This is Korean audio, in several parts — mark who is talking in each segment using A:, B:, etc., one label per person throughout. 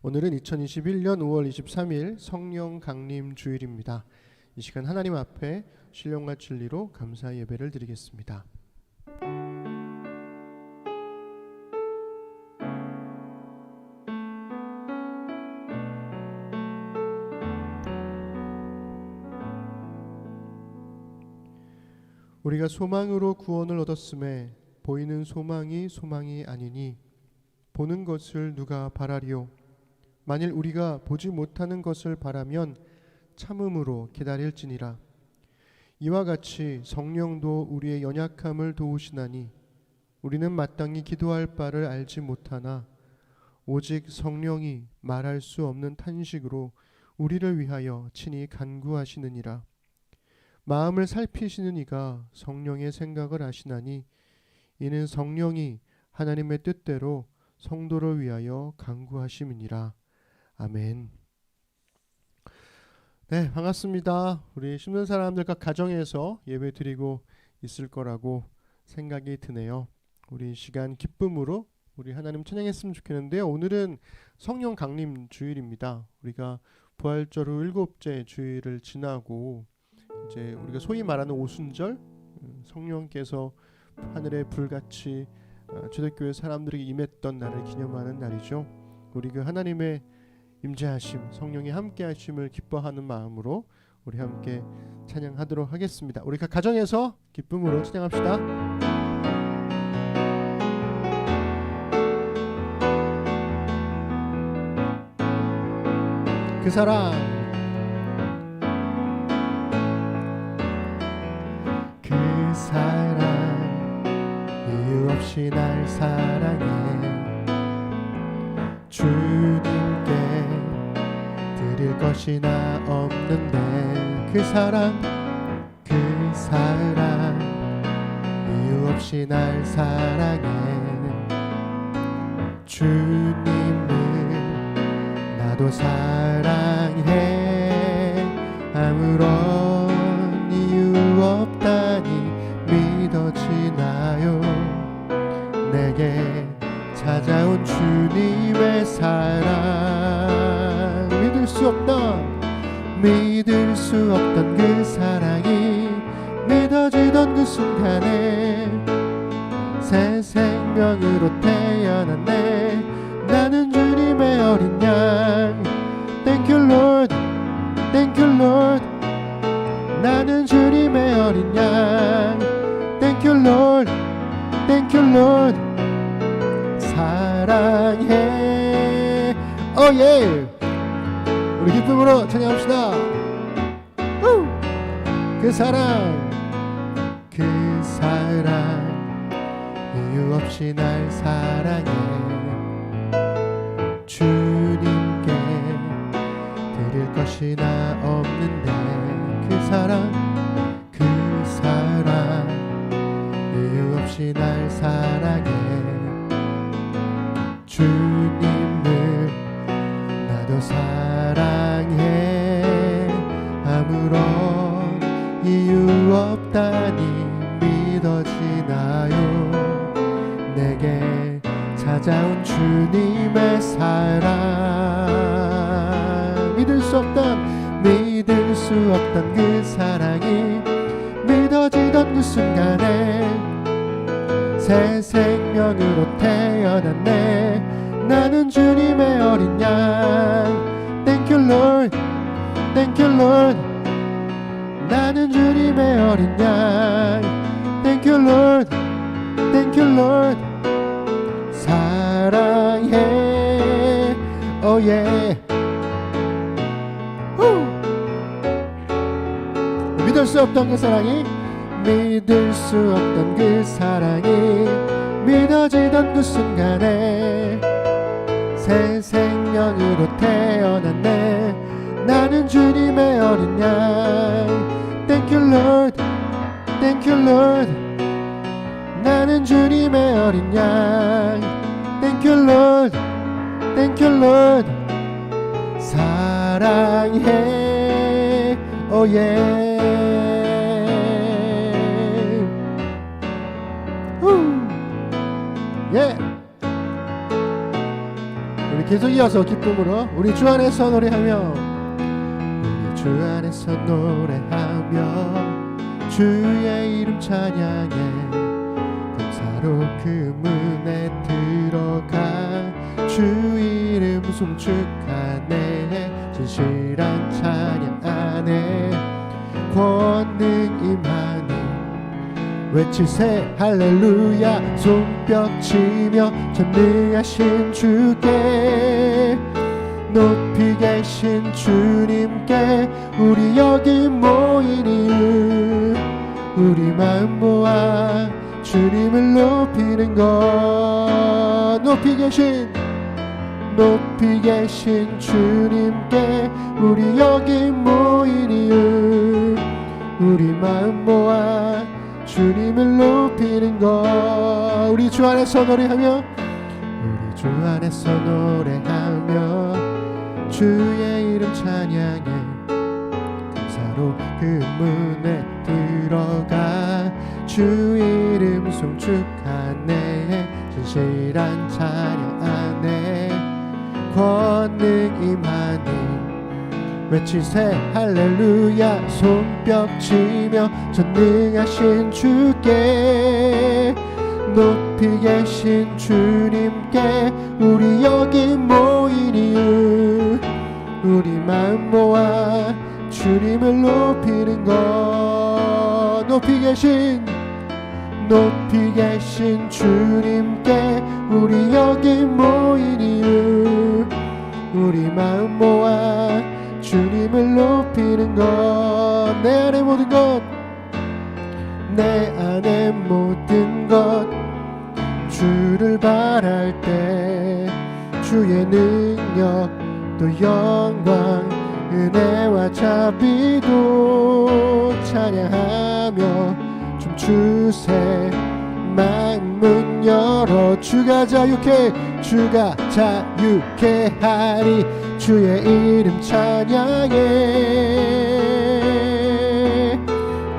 A: 오늘은 2021년 5월 23일 성령 강림 주일입니다. 이 시간 하나님 앞에 신령과 진리로 감사 예배를 드리겠습니다. 우리가 소망으로 구원을 얻었음에 보이는 소망이 아니니 보는 것을 누가 바라리요. 만일 우리가 보지 못하는 것을 바라면 참음으로 기다릴지니라. 이와 같이 성령도 우리의 연약함을 도우시나니 우리는 마땅히 기도할 바를 알지 못하나 오직 성령이 말할 수 없는 탄식으로 우리를 위하여 친히 간구하시느니라. 마음을 살피시는 이가 성령의 생각을 아시나니 이는 성령이 하나님의 뜻대로 성도를 위하여 간구하심이니라. 아멘. 네, 반갑습니다. 우리 심는 사람들과 가정에서 예배 드리고 있을 거라고 생각이 드네요. 우리 시간 기쁨으로 우리 하나님 찬양했으면 좋겠는데요. 오늘은 성령 강림 주일입니다. 우리가 부활절 후 7째 주일을 지나고 이제 우리가 소위 말하는 오순절, 성령께서 하늘의 불같이 초대교회 사람들에게 임했던 날을 기념하는 날이죠. 우리 그 하나님의 임재하심, 성령이 함께하심을 기뻐하는 마음으로 우리 함께 찬양하도록 하겠습니다. 우리 각 가정에서 기쁨으로 찬양합시다. 그 사랑, 그 사랑 이유 없이 날 사랑해 주님께 드릴 것이 나 없는데 그 사랑 이유 없이 날 사랑해 주님을 나도 사랑해 아무런 이유 없다니 믿어지나요 내게 찾아온 주님의 사랑 믿을 수 없던 그 사랑이 믿어지던 그 순간에 새 생명으로 태어났네 나는 주님의 어린 양 Thank you Lord Thank you Lord 나는 주님의 어린 양 Thank you Lord Thank you Lord 사랑해 oh yeah 우리 기쁨으로 찬양합시다. 그 사랑 이유 없이 날 사랑해 주님께 드릴 것이 나 없는데 그 사랑 이유 없이 날 사랑해 주님을 나도 사랑해 아무런 이유 없다니 믿어지나요 내게 찾아온 주님의 사랑 믿을 수 없던 그 사랑이 믿어지던 그 순간에 새 생명으로 태어났네 나는 주님의 어린 양 Thank you Lord Thank you Lord 나는 주님의 어린 양 Thank you Lord Thank you Lord 사랑해 Oh yeah 믿을 수 없던 그 사랑이 믿어지던 그 순간에 새 생명으로 태어났네 나는 주님의 어린 양 Thank you Lord Thank you Lord 나는 주님의 어린 양 Thank you Lord Thank you Lord 사랑해 Oh yeah 계속 이어서 기쁨으로 우리 주 안에서 노래하며 우리 주 안에서 노래하며 주의 이름 찬양해 감사로 그 문에 들어가 주 이름 송축하네 진실한 찬양 안에 권능 임하니 외치세 할렐루야 손뼉 치며 전능하신 주께 높이 계신 주님께 우리 여기 모인 이유 우리 마음 모아 주님을 높이는 것 높이 계신 주님께 우리 여기 모인 이유 우리 마음 모아 주님을 높이는 것 우리 주 안에서 노래하며 우리 주 안에서 노래하며 주의 이름 찬양해 감사로 그 문에 들어가 주 이름 송축하네 진실한 찬양 안에 권능 임하니 외치세 할렐루야 손뼉 치며 전능하신 주께 높이 계신 주님께 우리 여기 모인 이유 우리 마음 모아 주님을 높이는 것 높이 계신 주님께 우리 여기 모인 이유 우리 마음 모아 주님을 높이는 것 내 안의 모든 것 내 안의 모든 것 주를 바랄 때 주의 능력 또 영광 은혜와 자비도 찬양하며 춤추세 만문 열어 주가 자유케 하리 주의 이름 찬양해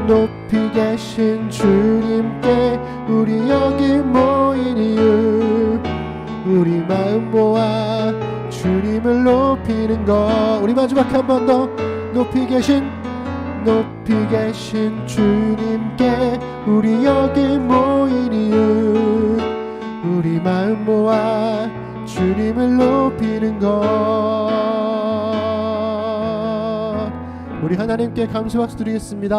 A: 높이 계신 주님께 우리 여기 모인 이유 우리 마음 모아 주님을 높이는 것 우리 마지막 한 번 더 높이 계신 주님께 우리 여기 모인 이유 우리 마음 모아 주님을 높이는 것 우리 하나님께 감사 박수 드리겠습니다.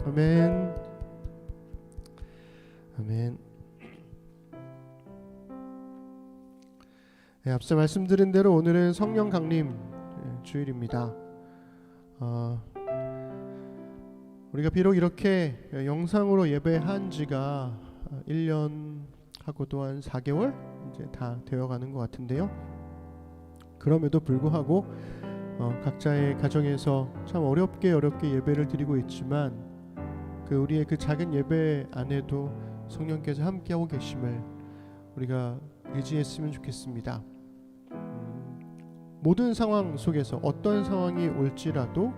A: 아멘. 아멘. 네, 앞서 말씀드린 대로 오늘은 성령 강림 주일입니다. 우리가 비록 이렇게 영상으로 예배한 지가 1년하고 또한 4개월 이제 다 되어가는 것 같은데요. 그럼에도 불구하고 각자의 가정에서 참 어렵게 예배를 드리고 있지만 우리의 그 작은 예배 안에도 성령께서 함께하고 계심을 우리가 의지했으면 좋겠습니다. 모든 상황 속에서 어떤 상황이 올지라도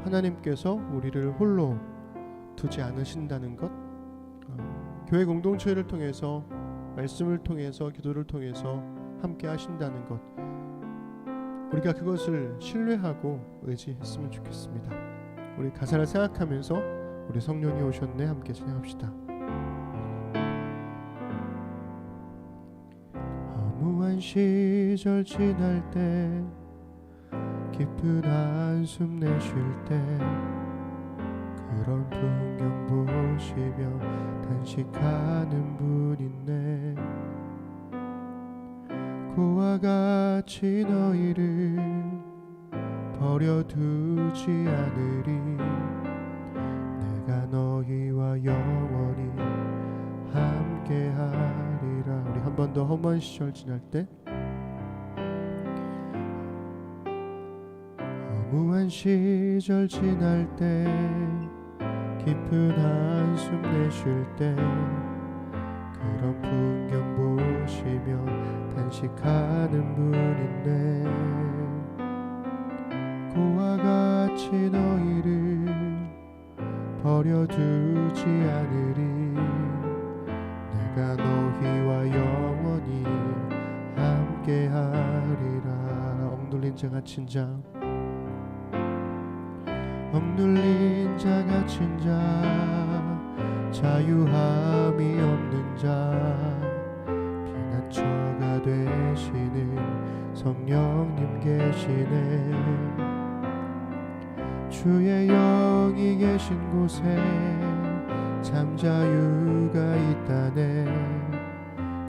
A: 하나님께서 우리를 홀로 두지 않으신다는 것 교회 공동체를 통해서 말씀을 통해서 기도를 통해서 함께 하신다는 것 우리가 그것을 신뢰하고 의지했으면 좋겠습니다. 우리 가사를 생각하면서 우리 성령이 오셨네 함께 찬양합시다. 허무한 시절 지날 때 깊은 한숨 내쉴 때 그런 풍경 보시며 단식하는 분 있네. 그와 같이 너희를 버려두지 않으리. 내가 너희와 영원히 함께하리라. 우리 한 번 더 험한 시절 지날 때 허무한 시절 지날 때 깊은 한숨 내쉴 때 그런 풍경 보시며 단식하는 분 있네. 그와 같이 너희를 버려두지 않으리. 내가 너희와 영원히 함께하리라. 자 갇힌 자 억눌린 자 갇힌 자 자유함이 없는 자 피난처가 되시는 성령님 계시네 주의 영이 계신 곳에 참 자유가 있다네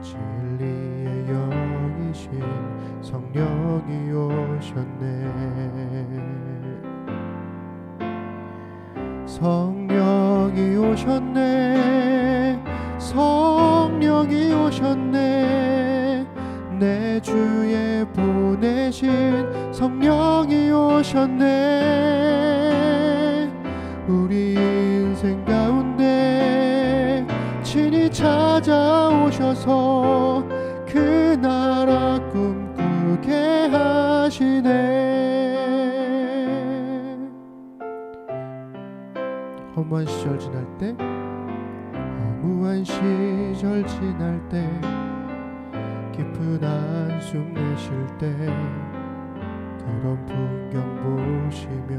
A: 진리의 영이신 성령이 오셨네 성령이 오셨네 성령이 오셨네 내 주에 보내신 성령이 오셨네 우리 인생 가운데 친히 찾아오셔서 그 나라 꿈꾸게 하시네 허무한 시절 지날 때 허무한 시절 지날 때 깊은 한숨 내쉴 때 그런 풍경 보시며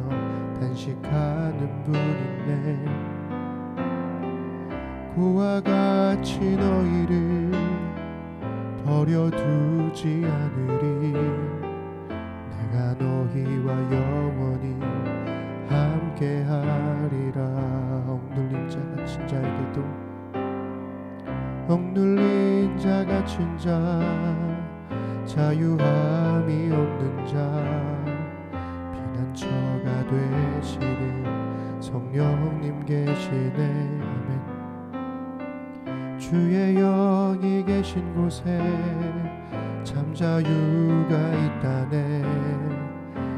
A: 단식하는 분 있네 고와 같이 너희를 버려두지 않으리 내가 너희와 영원히 함께하리라 억눌린 자 갇힌 자에게도 억눌린 자 갇힌 자 자유함이 없는 자 피난처가 되시는 성령님 계시네 아멘 주의 영이 계신 곳에 참 자유가 있다네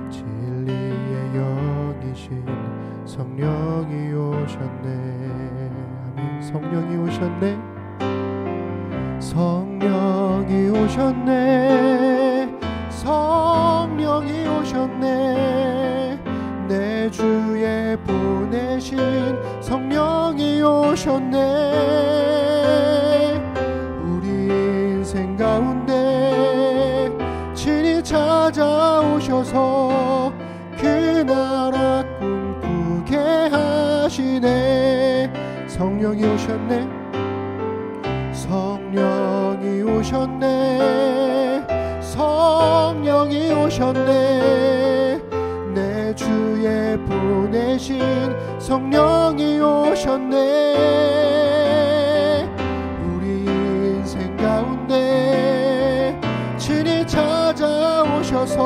A: 진리의 영이신 성령이 오셨네 아멘 성령이 오셨네 성령이 오셨네 성령이 오셨네 내 주에 보내신 성령이 오셨네 우리 인생 가운데 친히 찾아오셔서 그 나라 꿈꾸게 하시네 성령이 오셨네 성령이 오셨네 성령이 오셨네 내 주에 보내신 성령이 오셨네 우리 인생 가운데 친히 찾아오셔서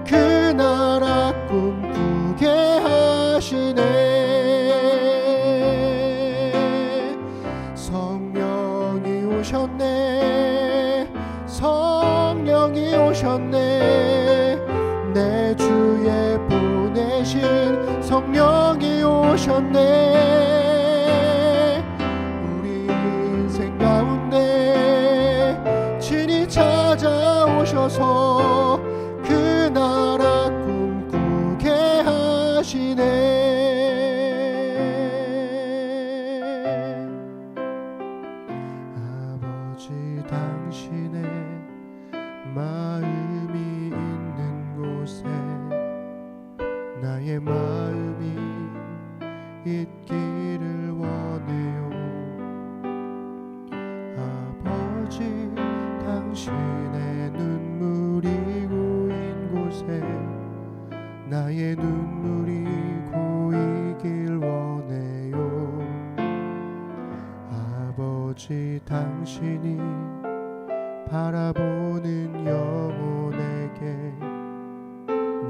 A: 그 나라 꿈꾸게 하시네 성령이 오셨네 성령이 오셨네 내 주에 보내신 성령이 오셨네 우리 인생 가운데 친히 찾아오셔서 그 나라 꿈꾸게 하시네 아버지 당신의 마음이 있는 곳에 나의 마음이 있기를 원해요 아버지 당신의 눈물이 고인 곳에 나의 눈물이 고이길 원해요 아버지 당신이 바라보는 영혼에게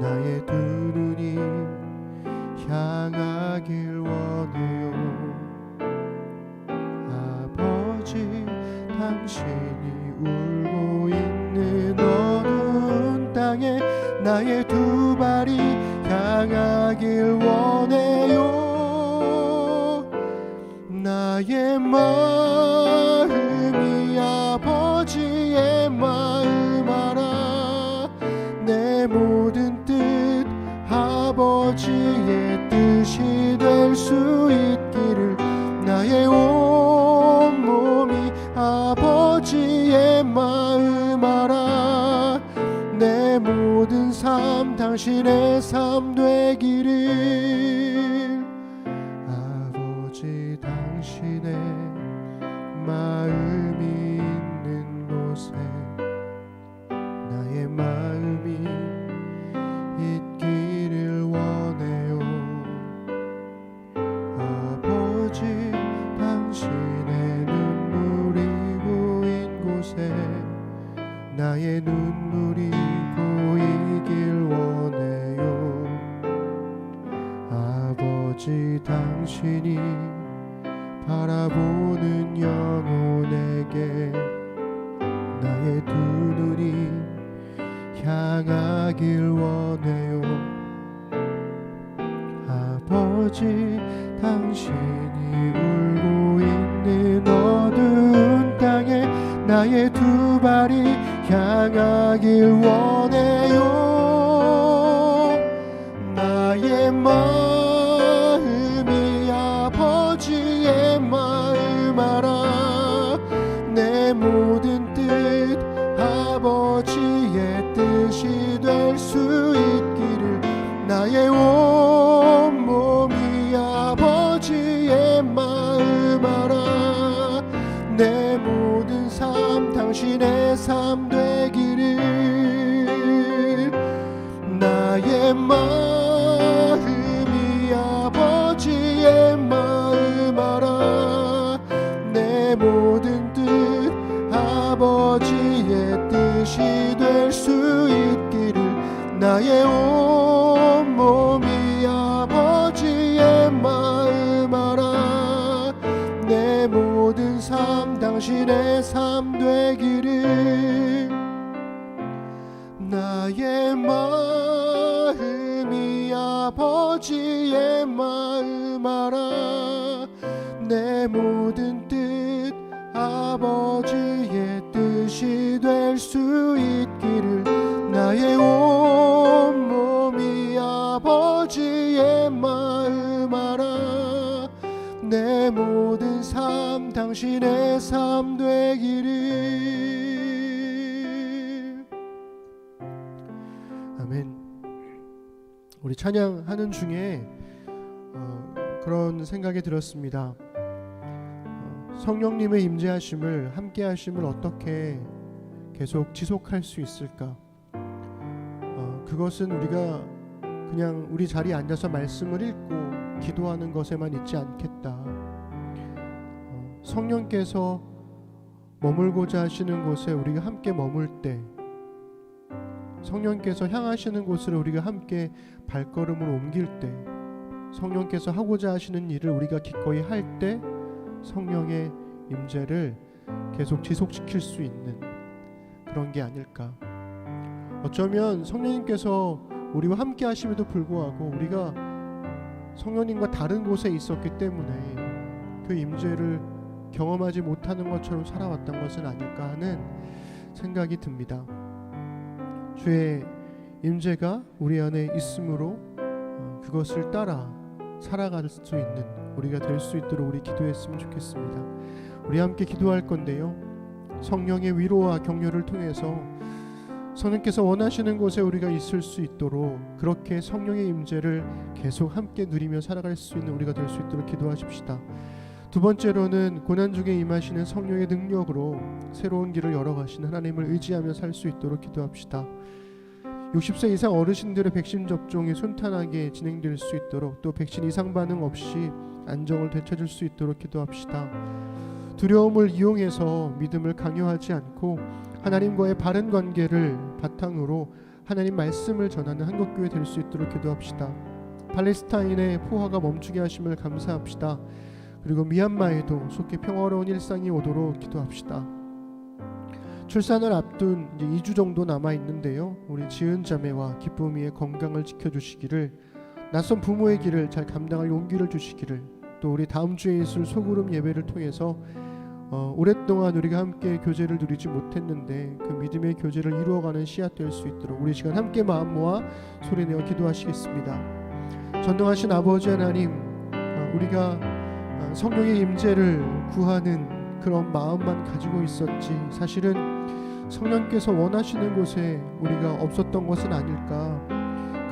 A: 나의 두 눈이 향하길 원해요 아버지 당신이 울고 있는 어두운 땅에 나의 두 발이 향하길 원해요 나의 마음이 아버지의 마음 알아 내 모든 뜻 아버지의 뜻이 될 수 있기를 나의 온 몸이 아버지의 마음 알아 내 모든 삶 당신의 삶 되기를 아버지 당신의 마음이 있는 곳에 나의 마음이 있기를 원해요. 아버지 당신의 눈물이 고인 곳에 나의 눈물이 고이길 원해요. 아버지 당신이 바라보는 영혼에게 나의 두 눈이 향하길 원해요. 아버지 당신이 울고 있는 어두운 땅에 나의 두 발이 향하길 원해요. 나의 마음이 아버지의 마음 알아. 내 모든 뜻 아버지의 뜻이 될 수 있기를 나의 온 몸이 아버지의 마음 알아. 내 모든 삶 당신의 삶 되기를 나의 마음이 아버지의 마음 알아. 내 모든 뜻 아버지의 뜻이 될 수 있기를 나의 온 몸이 아버지의 마음 알아. 내 모든 삶 당신의 삶 되기를 나의 마음이 아버지의 마음 알아. 내 모든 뜻 아버지의 뜻이 될 수 있기를 나의 온 몸이 아버지의 마음 알아. 내 모든 삶 당신의 삶 되기를. 아멘. 우리 찬양하는 중에 그런 생각이 들었습니다. 성령님의 임재하심을 함께하심을 어떻게 계속 지속할 수 있을까? 그것은 우리가 그냥 우리 자리에 앉아서 말씀을 읽고 기도하는 것에만 있지 않겠다. 성령께서 머물고자 하시는 곳에 우리가 함께 머물 때, 성령께서 향하시는 곳으로 우리가 함께 발걸음을 옮길 때, 성령께서 하고자 하시는 일을 우리가 기꺼이 할 때 성령의 임재를 계속 지속시킬 수 있는 그런 게 아닐까. 어쩌면 성령님께서 우리와 함께 하심에도 불구하고 우리가 성령님과 다른 곳에 있었기 때문에 그 임재를 경험하지 못하는 것처럼 살아왔던 것은 아닐까 하는 생각이 듭니다. 주의 임재가 우리 안에 있으므로 그것을 따라 살아갈 수 있는 우리가 될 수 있도록 우리 기도했으면 좋겠습니다. 우리 함께 기도할 건데요, 성령의 위로와 격려를 통해서 성령께서 원하시는 곳에 우리가 있을 수 있도록 그렇게 성령의 임재를 계속 함께 누리며 살아갈 수 있는 우리가 될 수 있도록 기도하십시다. 두 번째로는 고난 중에 임하시는 성령의 능력으로 새로운 길을 열어가시는 하나님을 의지하며 살 수 있도록 기도합시다. 60세 이상 어르신들의 백신 접종이 순탄하게 진행될 수 있도록, 또 백신 이상 반응 없이 안정을 되찾을 수 있도록 기도합시다. 두려움을 이용해서 믿음을 강요하지 않고 하나님과의 바른 관계를 바탕으로 하나님 말씀을 전하는 한국교회 될 수 있도록 기도합시다. 팔레스타인의 포화가 멈추게 하심을 감사합시다. 그리고 미얀마에도 속히 평화로운 일상이 오도록 기도합시다. 출산을 앞둔 이제 2주 정도 남아 있는데요, 우리 지은 자매와 기쁨이의 건강을 지켜주시기를, 낯선 부모의 길을 잘 감당할 용기를 주시기를, 또 우리 다음 주에 있을 소그룹 예배를 통해서 오랫동안 우리가 함께 교제를 누리지 못했는데 그 믿음의 교제를 이루어가는 씨앗 될 수 있도록 우리 시간 함께 마음 모아 소리내어 기도하시겠습니다. 전능하신 아버지 하나님, 우리가 성령의 임재를 구하는 그런 마음만 가지고 있었지, 사실은 성령께서 원하시는 곳에 우리가 없었던 것은 아닐까,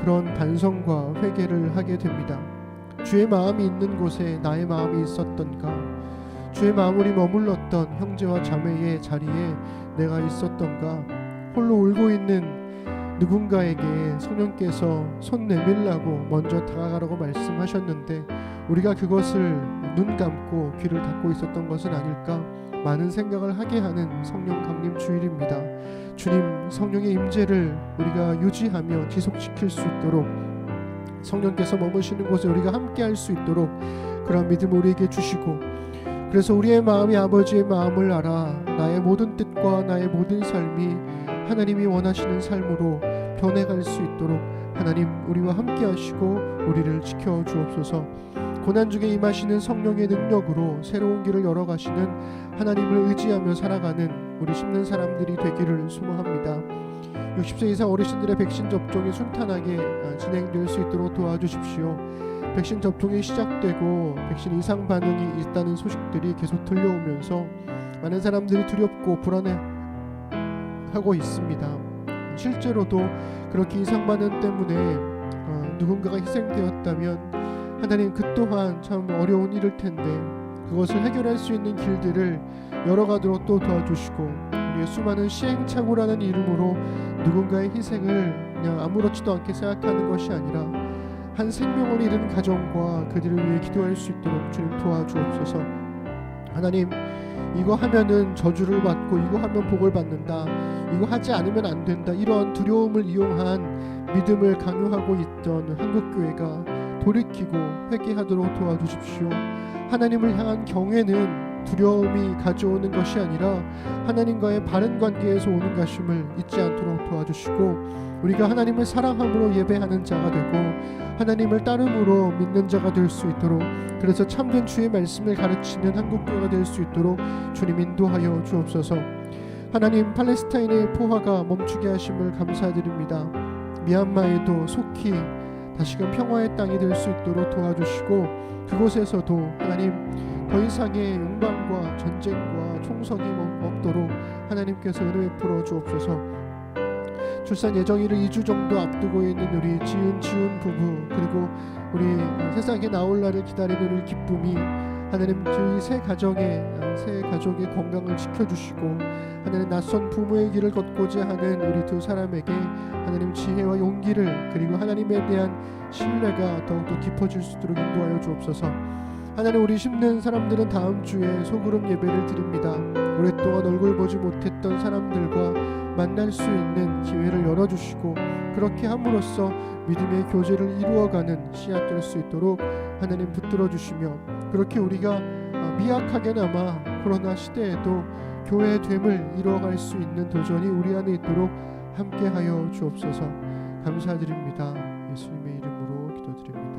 A: 그런 반성과 회개를 하게 됩니다. 주의 마음이 있는 곳에 나의 마음이 있었던가, 주의 마음이 머물렀던 형제와 자매의 자리에 내가 있었던가, 홀로 울고 있는 누군가에게 성령께서 손 내밀라고 먼저 다가가라고 말씀하셨는데 우리가 그것을 눈 감고 귀를 닫고 있었던 것은 아닐까, 많은 생각을 하게 하는 성령 강림 주일입니다. 주님 성령의 임재를 우리가 유지하며 지속시킬 수 있도록, 성령께서 머무시는 곳에 우리가 함께 할 수 있도록 그런 믿음을 우리에게 주시고, 그래서 우리의 마음이 아버지의 마음을 알아 나의 모든 뜻과 나의 모든 삶이 하나님이 원하시는 삶으로 변해갈 수 있도록 하나님 우리와 함께 하시고 우리를 지켜 주옵소서. 고난 중에 임하시는 성령의 능력으로 새로운 길을 열어가시는 하나님을 의지하며 살아가는 우리 심는 사람들이 되기를 소망합니다. 60세 이상 어르신들의 백신 접종이 순탄하게 진행될 수 있도록 도와주십시오. 백신 접종이 시작되고 백신 이상 반응이 있다는 소식들이 계속 들려오면서 많은 사람들이 두렵고 불안해하고 있습니다. 실제로도 그렇게 이상 반응 때문에 누군가가 희생되었다면 하나님 그 또한 참 어려운 일일 텐데 그것을 해결할 수 있는 길들을 열어가도록 또 도와주시고, 우리의 수많은 시행착오라는 이름으로 누군가의 희생을 그냥 아무렇지도 않게 생각하는 것이 아니라 한 생명을 잃은 가정과 그들을 위해 기도할 수 있도록 주님 도와주옵소서. 하나님 이거 하면은 저주를 받고 이거 하면 복을 받는다, 이거 하지 않으면 안 된다, 이런 두려움을 이용한 믿음을 강요하고 있던 한국교회가 돌이키고 회개하도록 도와주십시오. 하나님을 향한 경외는 두려움이 가져오는 것이 아니라 하나님과의 바른 관계에서 오는 것임을 잊지 않도록 도와주시고, 우리가 하나님을 사랑함으로 예배하는 자가 되고 하나님을 따름으로 믿는 자가 될 수 있도록, 그래서 참된 주의 말씀을 가르치는 한국교회가 될 수 있도록 주님 인도하여 주옵소서. 하나님 팔레스타인의 포화가 멈추게 하심을 감사드립니다. 미얀마에도 속히 다시금 평화의 땅이 될 수 있도록 도와주시고, 그곳에서도 하나님 더 이상의 욕망과 전쟁과 총성이 없도록 하나님께서 은혜 베풀어 주옵소서. 출산 예정일을 2주 정도 앞두고 있는 우리 지은 부부, 그리고 우리 세상에 나올 날을 기다리는 우리 기쁨이 하나님 저희 새 가족의 건강을 지켜주시고, 하나님 낯선 부모의 길을 걷고자 하는 우리 두 사람에게 하나님 지혜와 용기를, 그리고 하나님에 대한 신뢰가 더욱더 깊어질 수 있도록 인도하여 주옵소서. 하나님 우리 심는 사람들은 다음 주에 소그룹 예배를 드립니다. 오랫동안 얼굴 보지 못했던 사람들과 만날 수 있는 기회를 열어주시고, 그렇게 함으로써 믿음의 교제를 이루어가는 씨앗 될 수 있도록 하나님 붙들어 주시며, 그렇게 우리가 미약하게나마 코로나 시대에도 교회됨을 이루어갈 수 있는 도전이 우리 안에 있도록 함께하여 주옵소서. 감사드립니다. 예수님의 이름으로 기도드립니다.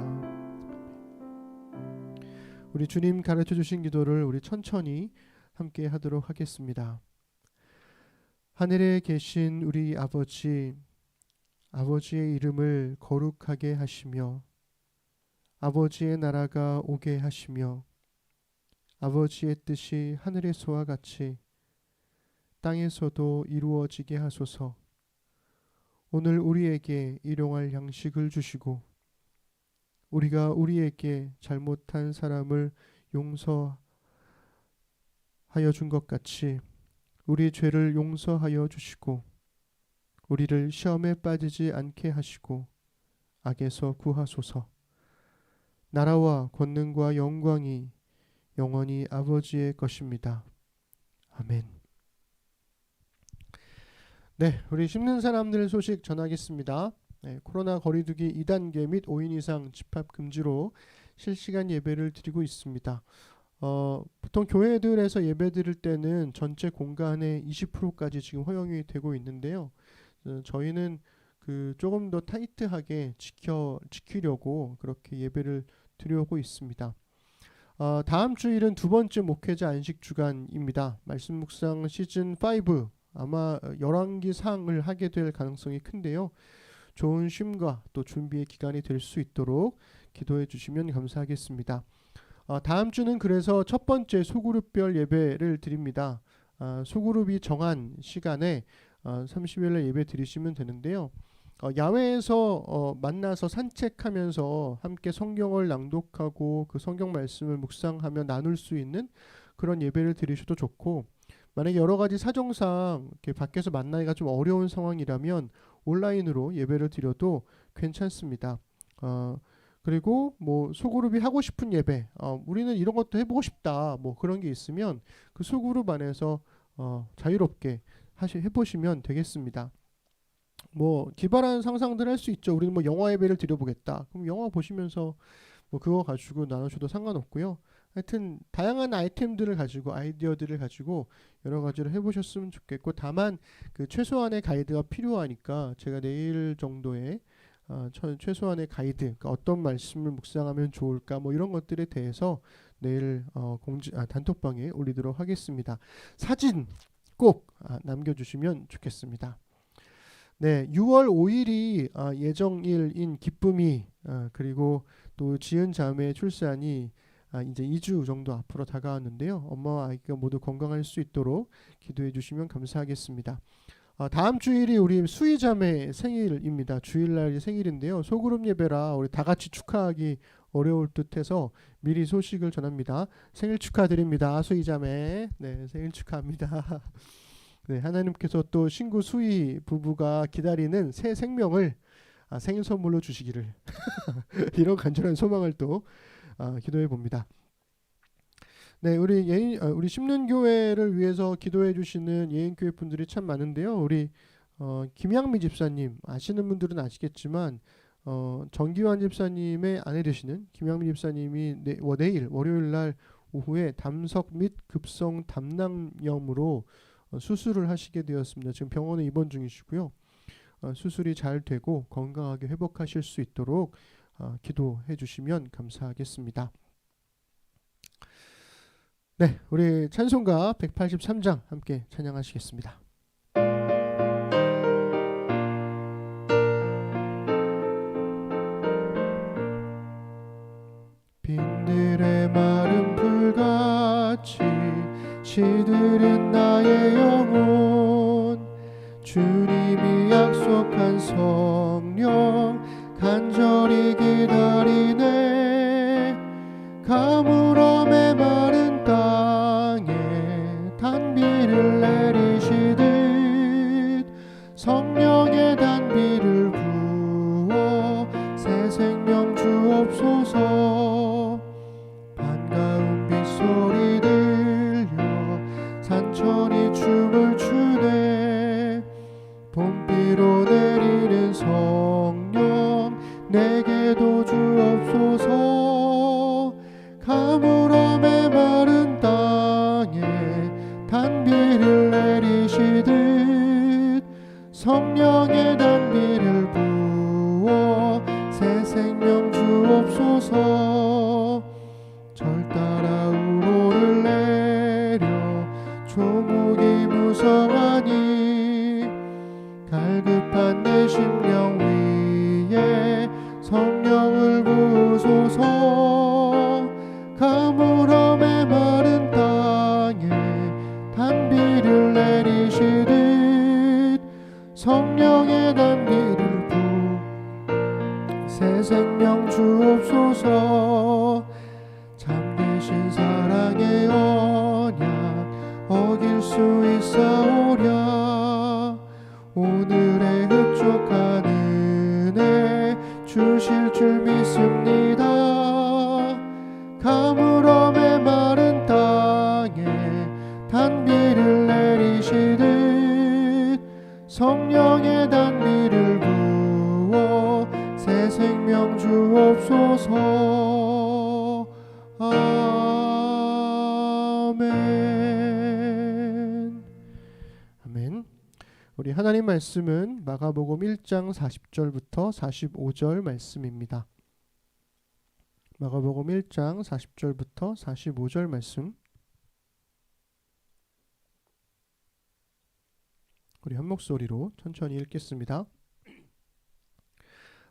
A: 우리 주님 가르쳐 주신 기도를 우리 천천히 함께 하도록 하겠습니다. 하늘에 계신 우리 아버지, 아버지의 이름을 거룩하게 하시며 아버지의 나라가 오게 하시며 아버지의 뜻이 하늘에서와 같이 땅에서도 이루어지게 하소서. 오늘 우리에게 일용할 양식을 주시고 우리가 우리에게 잘못한 사람을 용서하여 준 것 같이 우리 죄를 용서하여 주시고 우리를 시험에 빠지지 않게 하시고 악에서 구하소서. 나라와 권능과 영광이 영원히 아버지의 것입니다. 아멘. 네, 우리 심는 사람들 소식 전하겠습니다. 코로나 거리두기 2단계 및 5인 이상 집합 금지로 실시간 예배를 드리고 있습니다. 보통 교회들에서 예배 드릴 때는 전체 공간의 20%까지 지금 허용이 되고 있는데요. 저희는 조금 더 타이트하게 지키려고 그렇게 예배를 드려오고 있습니다. 다음 주일은 두 번째 목회자 안식 주간입니다. 말씀 묵상 시즌 5 아마 열왕기상을 하게 될 가능성이 큰데요. 좋은 쉼과 또 준비의 기간이 될 수 있도록 기도해 주시면 감사하겠습니다. 다음 주는 그래서 첫 번째 소그룹별 예배를 드립니다. 소그룹이 정한 시간에 30일 날 예배 드리시면 되는데요. 야외에서 만나서 산책하면서 함께 성경을 낭독하고 그 성경 말씀을 묵상하며 나눌 수 있는 그런 예배를 드리셔도 좋고, 만약에 여러 가지 사정상 이렇게 밖에서 만나기가 좀 어려운 상황이라면 온라인으로 예배를 드려도 괜찮습니다. 그리고 뭐 소그룹이 하고 싶은 예배, 우리는 이런 것도 해보고 싶다, 뭐 그런 게 있으면 그 소그룹 안에서 자유롭게 해보시면 되겠습니다. 뭐 기발한 상상들 할 수 있죠. 우리는 뭐 영화 예배를 드려보겠다. 그럼 영화 보시면서 뭐 그거 가지고 나누셔도 상관없고요. 하여튼 다양한 아이템들을 가지고, 아이디어들을 가지고 여러 가지를 해보셨으면 좋겠고, 다만 그 최소한의 가이드가 필요하니까 제가 내일 정도에 최소한의 가이드, 그러니까 어떤 말씀을 묵상하면 좋을까, 뭐 이런 것들에 대해서 내일 단톡방에 올리도록 하겠습니다. 사진 꼭 남겨주시면 좋겠습니다. 네, 6월 5일이 예정일인 기쁨이, 그리고 또 지은 자매의 출산이 이제 2주 정도 앞으로 다가왔는데요. 엄마와 아이가 모두 건강할 수 있도록 기도해 주시면 감사하겠습니다. 다음 주일이 우리 수희 자매 생일입니다. 주일날이 생일인데요. 소그룹 예배라 우리 다 같이 축하하기 어려울 듯해서 미리 소식을 전합니다. 생일 축하드립니다. 수희 자매. 네, 생일 축하합니다. 네, 하나님께서 또 신구 수희 부부가 기다리는 새 생명을 생일 선물로 주시기를 이런 간절한 소망을 또 기도해 봅니다. 네, 우리 심는교회를 위해서 기도해 주시는 예인교회 분들이 참 많은데요. 우리 김양미 집사님, 아시는 분들은 아시겠지만 정기환 집사님의 아내 되시는 김양미 집사님이 내일 월요일 날 오후에 담석 및 급성 담낭염으로 수술을 하시게 되었습니다. 지금 병원에 입원 중이시고요. 수술이 잘 되고 건강하게 회복하실 수 있도록 기도해 주시면 감사하겠습니다. 네, 우리 찬송가 183장 함께 찬양하시겠습니다. 빈들의 마른 불같이 시들은 나의 영혼, 주님이 약속한 성령 간절히 기다리네. 가물음에 마른 땅에 단비를 내리시듯 성령의 단비를 부어 새 생명 주옵소서. 반가운 빗소리 들려 산천이 춤을 추네. 봄비로 내리는 성령 내게도 주옵소서. 가물음에 마른 땅에 단비를 내리시듯 성령의 단비를 부어 새 생명 주옵소서. 절 따라 우로를 내려 조목이 무성하니 갈급한 내 심령 위에 성령을 부으소서. 가물음에 마른 땅에 단비를 내리시듯 성령의 단비를 새 생명 주옵소서. 참되신 사랑의 언약 어길 수 있사오랴. 오늘의 흡족한 은혜 주실 줄 믿습니다. 가물음에 마른 땅에 단비를 내리시듯 성령의 단비를 부어 새 생명 주옵소서. 아멘. 아멘. 우리 하나님 말씀은 마가복음 1장 40절부터 45절 말씀입니다. 마가복음 1장 40절부터 45절 말씀, 우리 한 목소리로 천천히 읽겠습니다.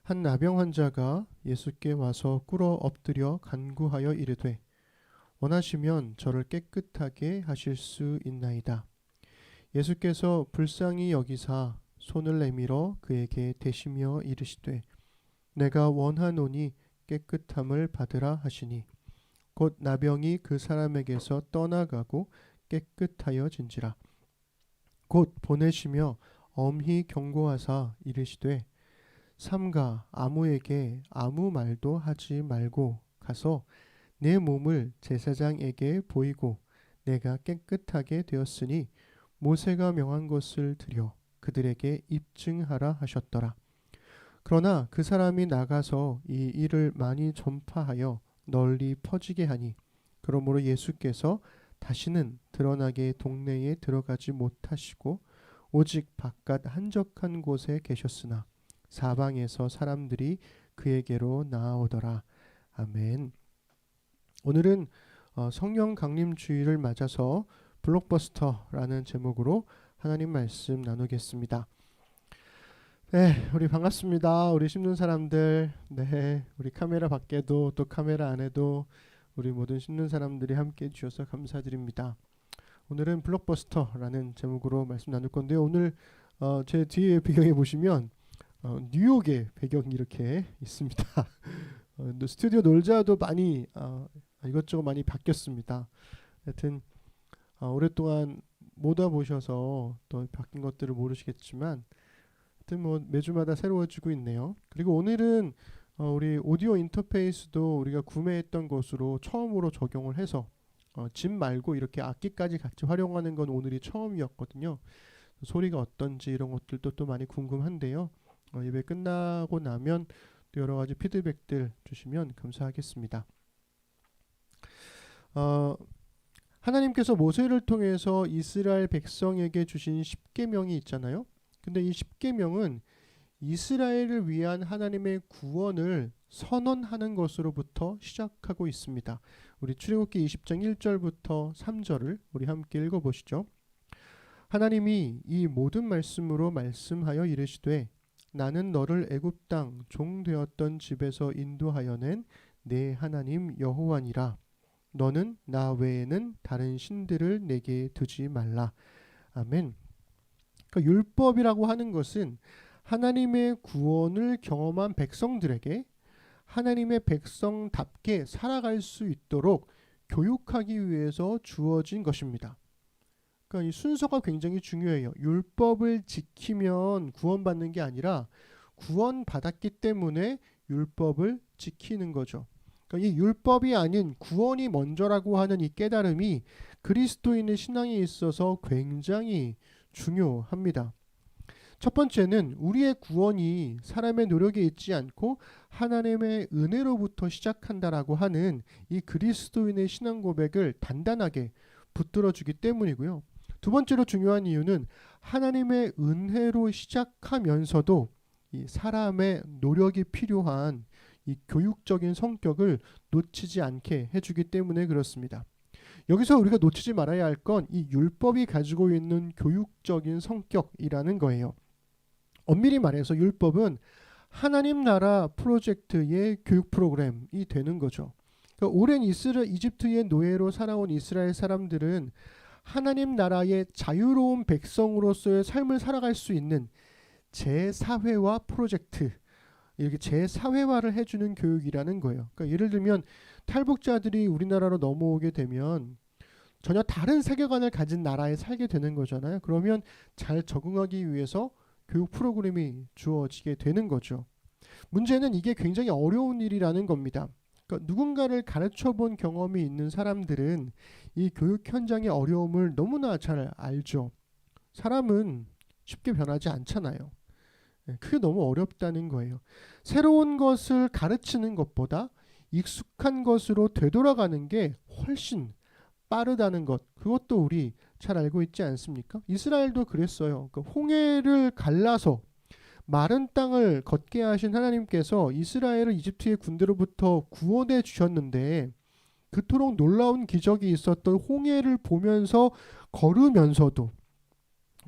A: 한 나병 환자가 예수께 와서 꿇어 엎드려 간구하여 이르되 원하시면 저를 깨끗하게 하실 수 있나이다. 예수께서 불쌍히 여기사 손을 내밀어 그에게 대시며 이르시되 내가 원하노니 깨끗함을 받으라 하시니 곧 나병이 그 사람에게서 떠나가고 깨끗하여진지라. 곧 보내시며 엄히 경고하사 이르시되 삼가 아무에게 아무 말도 하지 말고 가서 내 몸을 제사장에게 보이고 내가 깨끗하게 되었으니 모세가 명한 것을 드려 그들에게 입증하라 하셨더라. 그러나 그 사람이 나가서 이 일을 많이 전파하여 널리 퍼지게 하니 그러므로 예수께서 다시는 드러나게 동네에 들어가지 못하시고 오직 바깥 한적한 곳에 계셨으나 사방에서 사람들이 그에게로 나아오더라. 아멘. 오늘은 성령 강림 주일을 맞아서 블록버스터라는 제목으로 하나님 말씀 나누겠습니다. 네, 우리 반갑습니다. 우리 심는 사람들, 네, 우리 카메라 밖에도 또 카메라 안에도 우리 모든 심는 사람들이 함께 해주셔서 감사드립니다. 오늘은 블록버스터라는 제목으로 말씀 나눌 건데요. 오늘 제 뒤에 배경에 보시면 뉴욕의 배경이 이렇게 있습니다. 스튜디오 놀자도 많이 이것저것 많이 바뀌었습니다. 하여튼 오랫동안 못 와보셔서 또 바뀐 것들을 모르시겠지만 하여튼 뭐 매주마다 새로워지고 있네요. 그리고 오늘은 우리 오디오 인터페이스도 우리가 구매했던 것으로 처음으로 적용을 해서 집 말고 이렇게 악기까지 같이 활용하는 건 오늘이 처음이었거든요. 소리가 어떤지 이런 것들도 또 많이 궁금한데요. 예배 끝나고 나면 또 여러 가지 피드백들 주시면 감사하겠습니다. 하나님께서 모세를 통해서 이스라엘 백성에게 주신 10계명이 있잖아요. 근데 이 10계명은 이스라엘을 위한 하나님의 구원을 선언하는 것으로부터 시작하고 있습니다. 우리 출애굽기 20장 1절부터 3절을 우리 함께 읽어보시죠. 하나님이 이 모든 말씀으로 말씀하여 이르시되 나는 너를 애굽 땅 종 되었던 집에서 인도하여 낸 내 하나님 여호와니라. 너는 나 외에는 다른 신들을 내게 두지 말라. 아멘. 그러니까 율법이라고 하는 것은 하나님의 구원을 경험한 백성들에게 하나님의 백성답게 살아갈 수 있도록 교육하기 위해서 주어진 것입니다. 그러니까 이 순서가 굉장히 중요해요. 율법을 지키면 구원받는 게 아니라 구원받았기 때문에 율법을 지키는 거죠. 그러니까 이 율법이 아닌 구원이 먼저라고 하는 이 깨달음이 그리스도인의 신앙에 있어서 굉장히 중요합니다. 첫 번째는 우리의 구원이 사람의 노력에 있지 않고 하나님의 은혜로부터 시작한다라고 하는 이 그리스도인의 신앙 고백을 단단하게 붙들어주기 때문이고요. 두 번째로 중요한 이유는 하나님의 은혜로 시작하면서도 이 사람의 노력이 필요한 이 교육적인 성격을 놓치지 않게 해주기 때문에 그렇습니다. 여기서 우리가 놓치지 말아야 할 건 이 율법이 가지고 있는 교육적인 성격이라는 거예요. 엄밀히 말해서 율법은 하나님 나라 프로젝트의 교육 프로그램이 되는 거죠. 그러니까 오랜 이집트의 노예로 살아온 이스라엘 사람들은 하나님 나라의 자유로운 백성으로서의 삶을 살아갈 수 있는 재사회화 프로젝트, 이렇게 재사회화를 해주는 교육이라는 거예요. 그러니까 예를 들면 탈북자들이 우리나라로 넘어오게 되면 전혀 다른 세계관을 가진 나라에 살게 되는 거잖아요. 그러면 잘 적응하기 위해서 교육 프로그램이 주어지게 되는 거죠. 문제는 이게 굉장히 어려운 일이라는 겁니다. 그러니까 누군가를 가르쳐 본 경험이 있는 사람들은 이 교육 현장의 어려움을 너무나 잘 알죠. 사람은 쉽게 변하지 않잖아요. 그게 너무 어렵다는 거예요. 새로운 것을 가르치는 것보다 익숙한 것으로 되돌아가는 게 훨씬 빠르다는 것, 그것도 우리 잘 알고 있지 않습니까? 이스라엘도 그랬어요. 그러니까 홍해를 갈라서 마른 땅을 걷게 하신 하나님께서 이스라엘을 이집트의 군대로부터 구원해 주셨는데 그토록 놀라운 기적이 있었던 홍해를 보면서 걸으면서도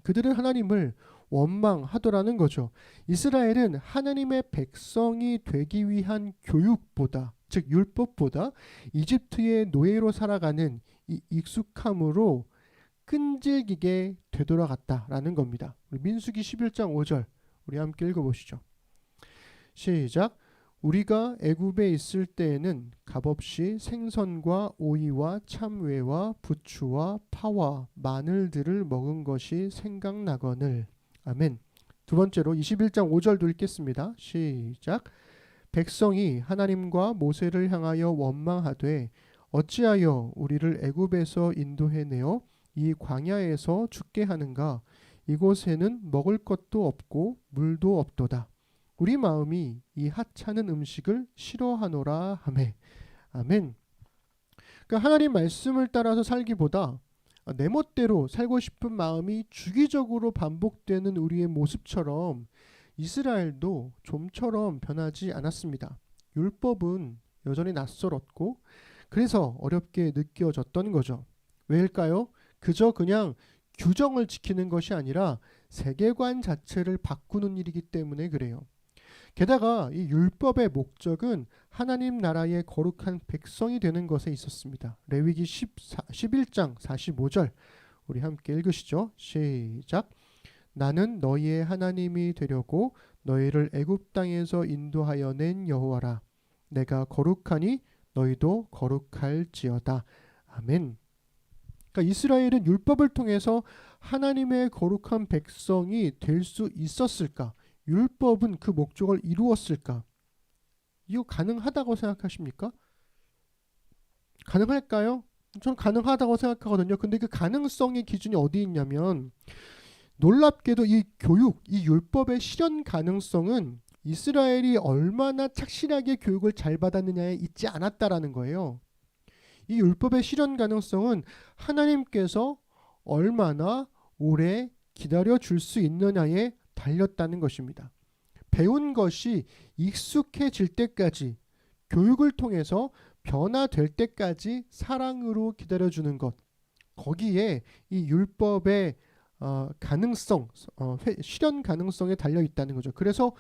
A: 그들은 하나님을 원망하더라는 거죠. 이스라엘은 하나님의 백성이 되기 위한 교육보다, 즉 율법보다 이집트의 노예로 살아가는 이 익숙함으로 끈질기게 되돌아갔다라는 겁니다. 우리 민수기 11장 5절 우리 함께 읽어보시죠. 시작. 우리가 애굽에 있을 때에는 값없이 생선과 오이와 참외와 부추와 파와 마늘들을 먹은 것이 생각나거늘. 아멘. 두 번째로 21장 5절도 읽겠습니다. 시작. 백성이 하나님과 모세를 향하여 원망하되 어찌하여 우리를 애굽에서 인도해내어 이 광야에서 죽게 하는가? 이곳에는 먹을 것도 없고 물도 없도다. 우리 마음이 이 하찮은 음식을 싫어하노라 하매. 아멘. 그러니까 하나님 말씀을 따라서 살기보다 내 멋대로 살고 싶은 마음이 주기적으로 반복되는 우리의 모습처럼 이스라엘도 좀처럼 변하지 않았습니다. 율법은 여전히 낯설었고 그래서 어렵게 느껴졌던 거죠. 왜일까요? 그저 그냥 규정을 지키는 것이 아니라 세계관 자체를 바꾸는 일이기 때문에 그래요. 게다가 이 율법의 목적은 하나님 나라의 거룩한 백성이 되는 것에 있었습니다. 레위기 11장 45절 우리 함께 읽으시죠. 시작. 나는 너희의 하나님이 되려고 너희를 애굽 땅에서 인도하여 낸 여호와라. 내가 거룩하니 너희도 거룩할지어다. 아멘. 그러니까 이스라엘은 율법을 통해서 하나님의 거룩한 백성이 될 수 있었을까? 율법은 그 목적을 이루었을까? 이거 가능하다고 생각하십니까? 가능할까요? 저는 가능하다고 생각하거든요. 근데 그 가능성의 기준이 어디 있냐면 놀랍게도 이 교육, 이 율법의 실현 가능성은 이스라엘이 얼마나 착실하게 교육을 잘 받았느냐에 있지 않았다라는 거예요. 이 율법의 실현 가능성은 하나님께서 얼마나 오래 기다려 줄 수 있느냐에 달렸다는 것입니다. 배운 것이 익숙해질 때까지 교육을 통해서 변화될 때까지 사랑으로 기다려주는 것, 거기에 이 율법의 가능성, 실현 가능성에 달려 있다는 거죠. 그래서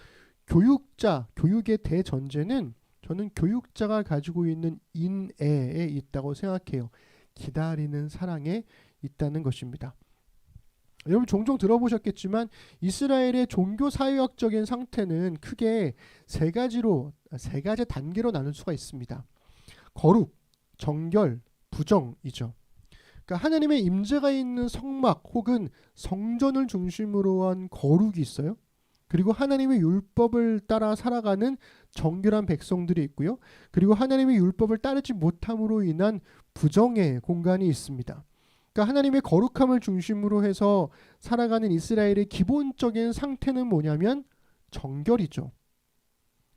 A: 교육의 대전제는 저는 교육자가 가지고 있는 인애에 있다고 생각해요. 기다리는 사랑에 있다는 것입니다. 여러분 종종 들어보셨겠지만 이스라엘의 종교 사회학적인 상태는 크게 세 가지 단계로 나눌 수가 있습니다. 거룩, 정결, 부정이죠. 그러니까 하나님의 임재가 있는 성막 혹은 성전을 중심으로 한 거룩이 있어요. 그리고 하나님의 율법을 따라 살아가는 정결한 백성들이 있고요. 그리고 하나님의 율법을 따르지 못함으로 인한 부정의 공간이 있습니다. 그러니까 하나님의 거룩함을 중심으로 해서 살아가는 이스라엘의 기본적인 상태는 뭐냐면 정결이죠.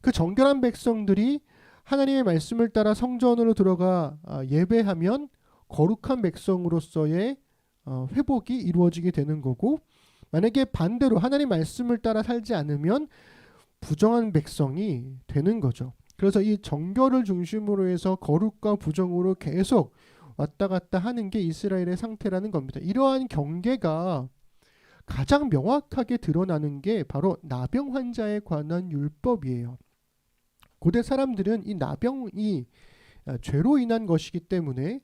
A: 그 정결한 백성들이 하나님의 말씀을 따라 성전으로 들어가 예배하면 거룩한 백성으로서의 회복이 이루어지게 되는 거고, 만약에 반대로 하나님 말씀을 따라 살지 않으면 부정한 백성이 되는 거죠. 그래서 이 정결을 중심으로 해서 거룩과 부정으로 계속 왔다 갔다 하는 게 이스라엘의 상태라는 겁니다. 이러한 경계가 가장 명확하게 드러나는 게 바로 나병 환자에 관한 율법이에요. 고대 사람들은 이 나병이 죄로 인한 것이기 때문에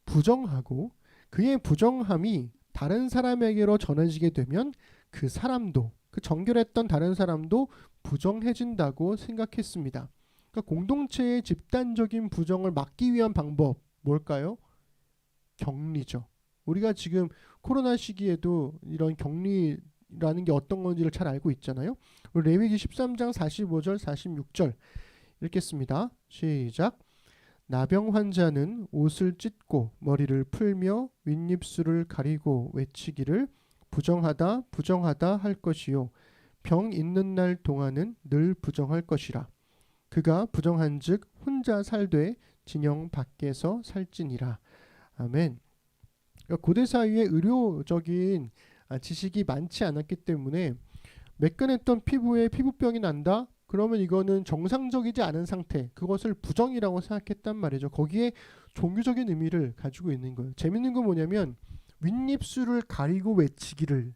A: 부정하고 그의 부정함이 다른 사람에게로 전해지게 되면 그 사람도, 그 정결했던 다른 사람도 부정해진다고 생각했습니다. 그러니까 공동체의 집단적인 부정을 막기 위한 방법 뭘까요? 격리죠. 우리가 지금 코로나 시기에도 이런 격리라는 게 어떤 건지를 잘 알고 있잖아요. 우리 레위기 13장 45절 46절 읽겠습니다. 시작. 나병 환자는 옷을 찢고 머리를 풀며 윗입술을 가리고 외치기를 부정하다 부정하다 할 것이요 병 있는 날 동안은 늘 부정할 것이라. 그가 부정한즉 혼자 살되 진영 밖에서 살지니라. 아멘. 그러니까 고대 사회에 의료적인 지식이 많지 않았기 때문에 매끈했던 피부에 피부병이 난다? 그러면 이거는 정상적이지 않은 상태, 그것을 부정이라고 생각했단 말이죠. 거기에 종교적인 의미를 가지고 있는 거예요. 재밌는 건 뭐냐면 윗입술을 가리고 외치기를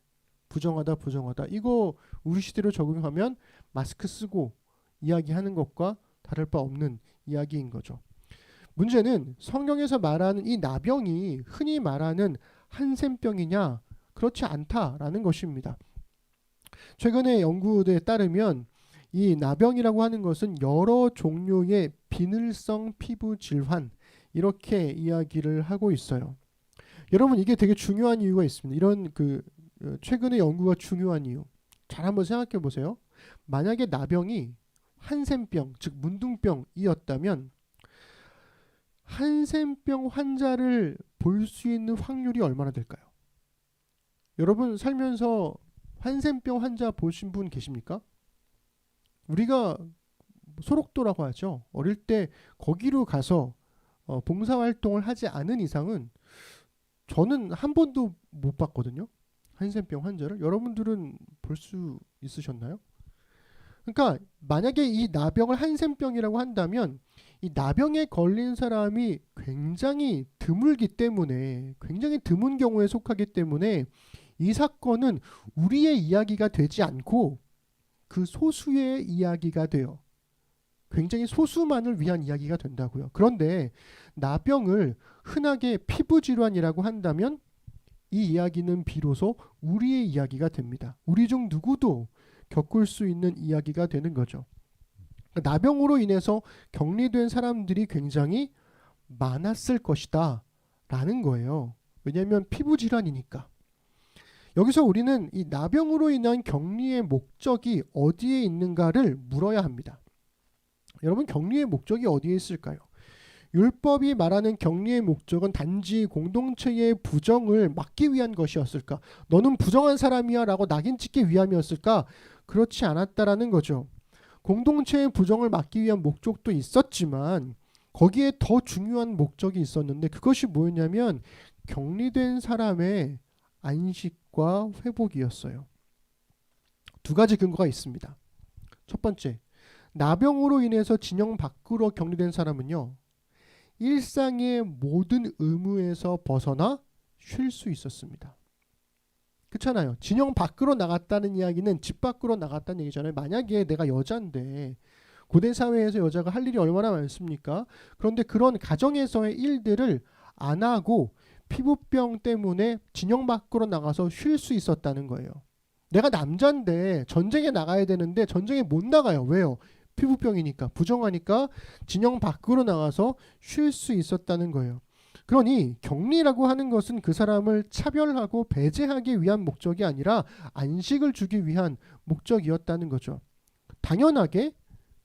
A: 부정하다 부정하다, 이거 우리 시대로 적용하면 마스크 쓰고 이야기하는 것과 다를 바 없는 이야기인 거죠. 문제는 성경에서 말하는 이 나병이 흔히 말하는 한센병이냐? 그렇지 않다라는 것입니다. 최근의 연구에 따르면 이 나병이라고 하는 것은 여러 종류의 비늘성 피부 질환, 이렇게 이야기를 하고 있어요. 여러분, 이게 되게 중요한 이유가 있습니다. 이런 최근의 연구가 중요한 이유. 잘 한번 생각해 보세요. 만약에 나병이 한센병, 즉 문둥병이었다면 한센병 환자를 볼 수 있는 확률이 얼마나 될까요? 여러분 살면서 한센병 환자 보신 분 계십니까? 우리가 소록도라고 하죠. 어릴 때 거기로 가서 봉사활동을 하지 않은 이상은 저는 한 번도 못 봤거든요. 한센병 환자를. 여러분들은 볼 수 있으셨나요? 그러니까 만약에 이 나병을 한센병이라고 한다면 이 나병에 걸린 사람이 굉장히 드물기 때문에, 굉장히 드문 경우에 속하기 때문에 이 사건은 우리의 이야기가 되지 않고 그 소수의 이야기가 돼요. 굉장히 소수만을 위한 이야기가 된다고요. 그런데 나병을 흔하게 피부질환이라고 한다면 이 이야기는 비로소 우리의 이야기가 됩니다. 우리 중 누구도 겪을 수 있는 이야기가 되는 거죠. 나병으로 인해서 격리된 사람들이 굉장히 많았을 것이다 라는 거예요. 왜냐하면 피부질환이니까. 여기서 우리는 이 나병으로 인한 격리의 목적이 어디에 있는가를 물어야 합니다. 여러분, 격리의 목적이 어디에 있을까요? 율법이 말하는 격리의 목적은 단지 공동체의 부정을 막기 위한 것이었을까? 너는 부정한 사람이야 라고 낙인 찍기 위함이었을까? 그렇지 않았다라는 거죠. 공동체의 부정을 막기 위한 목적도 있었지만 거기에 더 중요한 목적이 있었는데, 그것이 뭐였냐면 격리된 사람의 안식과 회복이었어요. 두 가지 근거가 있습니다. 첫 번째, 나병으로 인해서 진영 밖으로 격리된 사람은요, 일상의 모든 의무에서 벗어나 쉴 수 있었습니다. 그렇잖아요. 진영 밖으로 나갔다는 이야기는 집 밖으로 나갔다는 얘기잖아요. 만약에 내가 여자인데 고대 사회에서 여자가 할 일이 얼마나 많습니까? 그런데 그런 가정에서의 일들을 안 하고 피부병 때문에 진영 밖으로 나가서 쉴 수 있었다는 거예요. 내가 남자인데 전쟁에 나가야 되는데 전쟁에 못 나가요. 왜요? 피부병이니까, 부정하니까 진영 밖으로 나가서 쉴 수 있었다는 거예요. 그러니 격리라고 하는 것은 그 사람을 차별하고 배제하기 위한 목적이 아니라 안식을 주기 위한 목적이었다는 거죠. 당연하게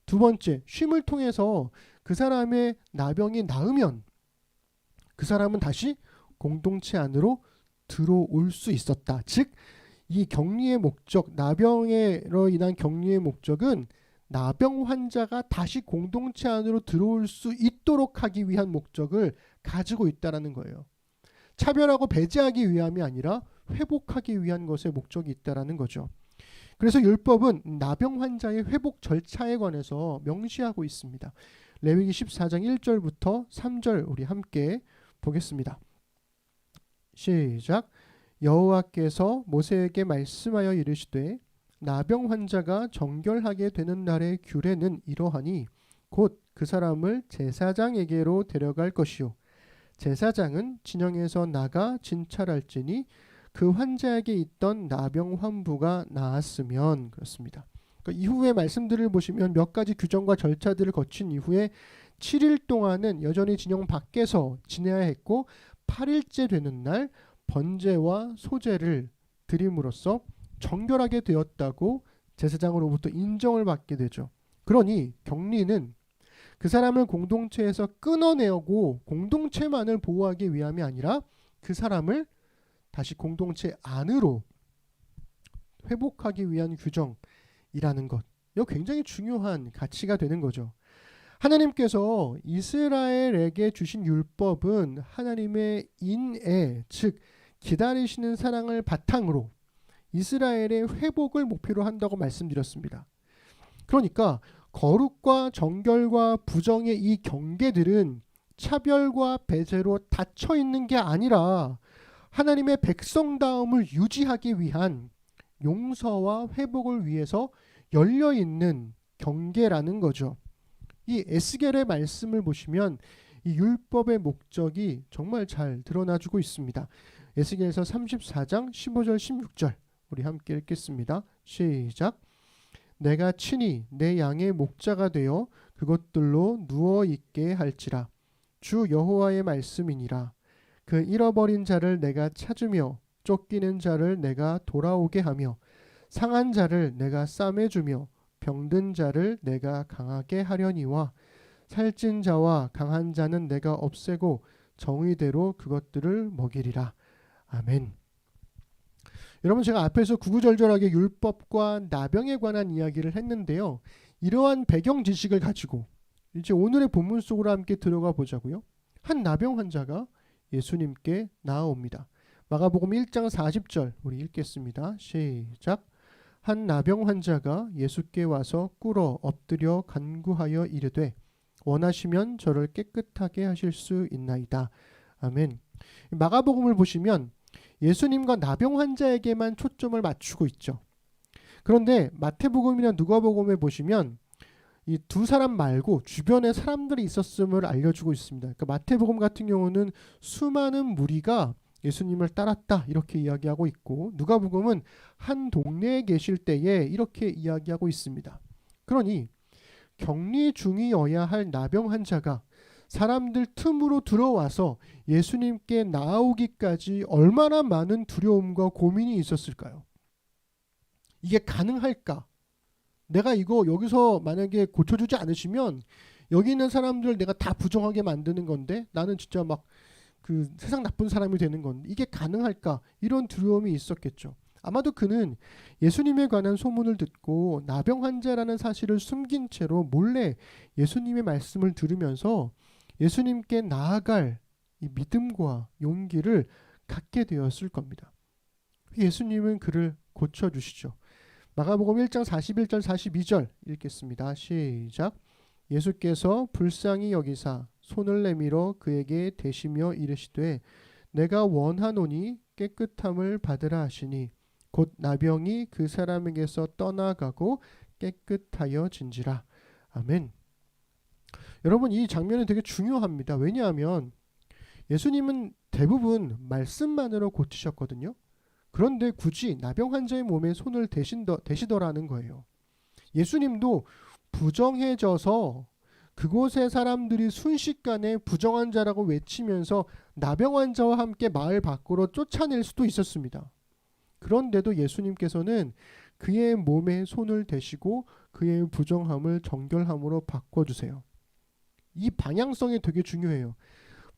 A: 두 번째, 쉼을 통해서 그 사람의 나병이 나으면 그 사람은 다시 공동체 안으로 들어올 수 있었다. 즉, 이 격리의 목적, 나병으로 인한 격리의 목적은 나병 환자가 다시 공동체 안으로 들어올 수 있도록 하기 위한 목적을 가지고 있다는 거예요. 차별하고 배제하기 위함이 아니라 회복하기 위한 것에 목적이 있다는 거죠. 그래서 율법은 나병 환자의 회복 절차에 관해서 명시하고 있습니다. 레위기 14장 1절부터 3절 우리 함께 보겠습니다. 시작. 여호와께서 모세에게 말씀하여 이르시되 나병 환자가 정결하게 되는 날의 규례는 이러하니 곧 그 사람을 제사장에게로 데려갈 것이요 제사장은 진영에서 나가 진찰할지니 그 환자에게 있던 나병 환부가 나았으면. 그렇습니다. 그러니까 이후의 말씀들을 보시면 몇 가지 규정과 절차들을 거친 이후에 7일 동안은 여전히 진영 밖에서 지내야 했고 8일째 되는 날 번제와 소제를 드림으로써 정결하게 되었다고 제사장으로부터 인정을 받게 되죠. 그러니 격리는 그 사람을 공동체에서 끊어내고 공동체만을 보호하기 위함이 아니라 그 사람을 다시 공동체 안으로 회복하기 위한 규정이라는 것. 이거 굉장히 중요한 가치가 되는 거죠. 하나님께서 이스라엘에게 주신 율법은 하나님의 인애, 즉 기다리시는 사랑을 바탕으로 이스라엘의 회복을 목표로 한다고 말씀드렸습니다. 그러니까 거룩과 정결과 부정의 이 경계들은 차별과 배제로 닫혀 있는 게 아니라 하나님의 백성다움을 유지하기 위한 용서와 회복을 위해서 열려 있는 경계라는 거죠. 이 에스겔의 말씀을 보시면 이 율법의 목적이 정말 잘 드러나주고 있습니다. 에스겔서 34장 15절 16절 우리 함께 읽겠습니다. 시작. 내가 친히 내 양의 목자가 되어 그것들로 누워 있게 할지라. 주 여호와의 말씀이니라. 그 잃어버린 자를 내가 찾으며 쫓기는 자를 내가 돌아오게 하며 상한 자를 내가 싸매주며 병든 자를 내가 강하게 하려니와 살찐 자와 강한 자는 내가 없애고 정의대로 그것들을 먹이리라. 아멘. 여러분, 제가 앞에서 구구절절하게 율법과 나병에 관한 이야기를 했는데요. 이러한 배경 지식을 가지고 이제 오늘의 본문 속으로 함께 들어가 보자고요. 한 나병 환자가 예수님께 나아옵니다. 마가복음 1장 40절 우리 읽겠습니다. 시작. 한 나병 환자가 예수께 와서 꿇어 엎드려 간구하여 이르되 원하시면 저를 깨끗하게 하실 수 있나이다. 아멘. 마가복음을 보시면 예수님과 나병 환자에게만 초점을 맞추고 있죠. 그런데 마태복음이나 누가복음에 보시면 이 두 사람 말고 주변에 사람들이 있었음을 알려주고 있습니다. 그러니까 마태복음 같은 경우는 수많은 무리가 예수님을 따랐다 이렇게 이야기하고 있고, 누가복음은 한 동네에 계실 때에 이렇게 이야기하고 있습니다. 그러니 격리 중이어야 할 나병 환자가 사람들 틈으로 들어와서 예수님께 나아오기까지 얼마나 많은 두려움과 고민이 있었을까요? 이게 가능할까? 내가 이거 여기서 만약에 고쳐주지 않으시면 여기 있는 사람들 내가 다 부정하게 만드는 건데 나는 진짜 막 그 세상 나쁜 사람이 되는 건데 이게 가능할까? 이런 두려움이 있었겠죠. 아마도 그는 예수님에 관한 소문을 듣고 나병 환자라는 사실을 숨긴 채로 몰래 예수님의 말씀을 들으면서 예수님께 나아갈 이 믿음과 용기를 갖게 되었을 겁니다. 예수님은 그를 고쳐주시죠. 마가복음 1장 41절 42절 읽겠습니다. 시작. 예수께서 불쌍히 여기사 손을 내밀어 그에게 대시며 이르시되 내가 원하노니 깨끗함을 받으라 하시니 곧 나병이 그 사람에게서 떠나가고 깨끗하여 진지라. 아멘. 여러분, 이 장면은 되게 중요합니다. 왜냐하면 예수님은 대부분 말씀만으로 고치셨거든요. 그런데 굳이 나병 환자의 몸에 손을 대시더라는 거예요. 예수님도 부정해져서 그곳의 사람들이 순식간에 부정한 자라고 외치면서 나병 환자와 함께 마을 밖으로 쫓아낼 수도 있었습니다. 그런데도 예수님께서는 그의 몸에 손을 대시고 그의 부정함을 정결함으로 바꿔주세요. 이 방향성이 되게 중요해요.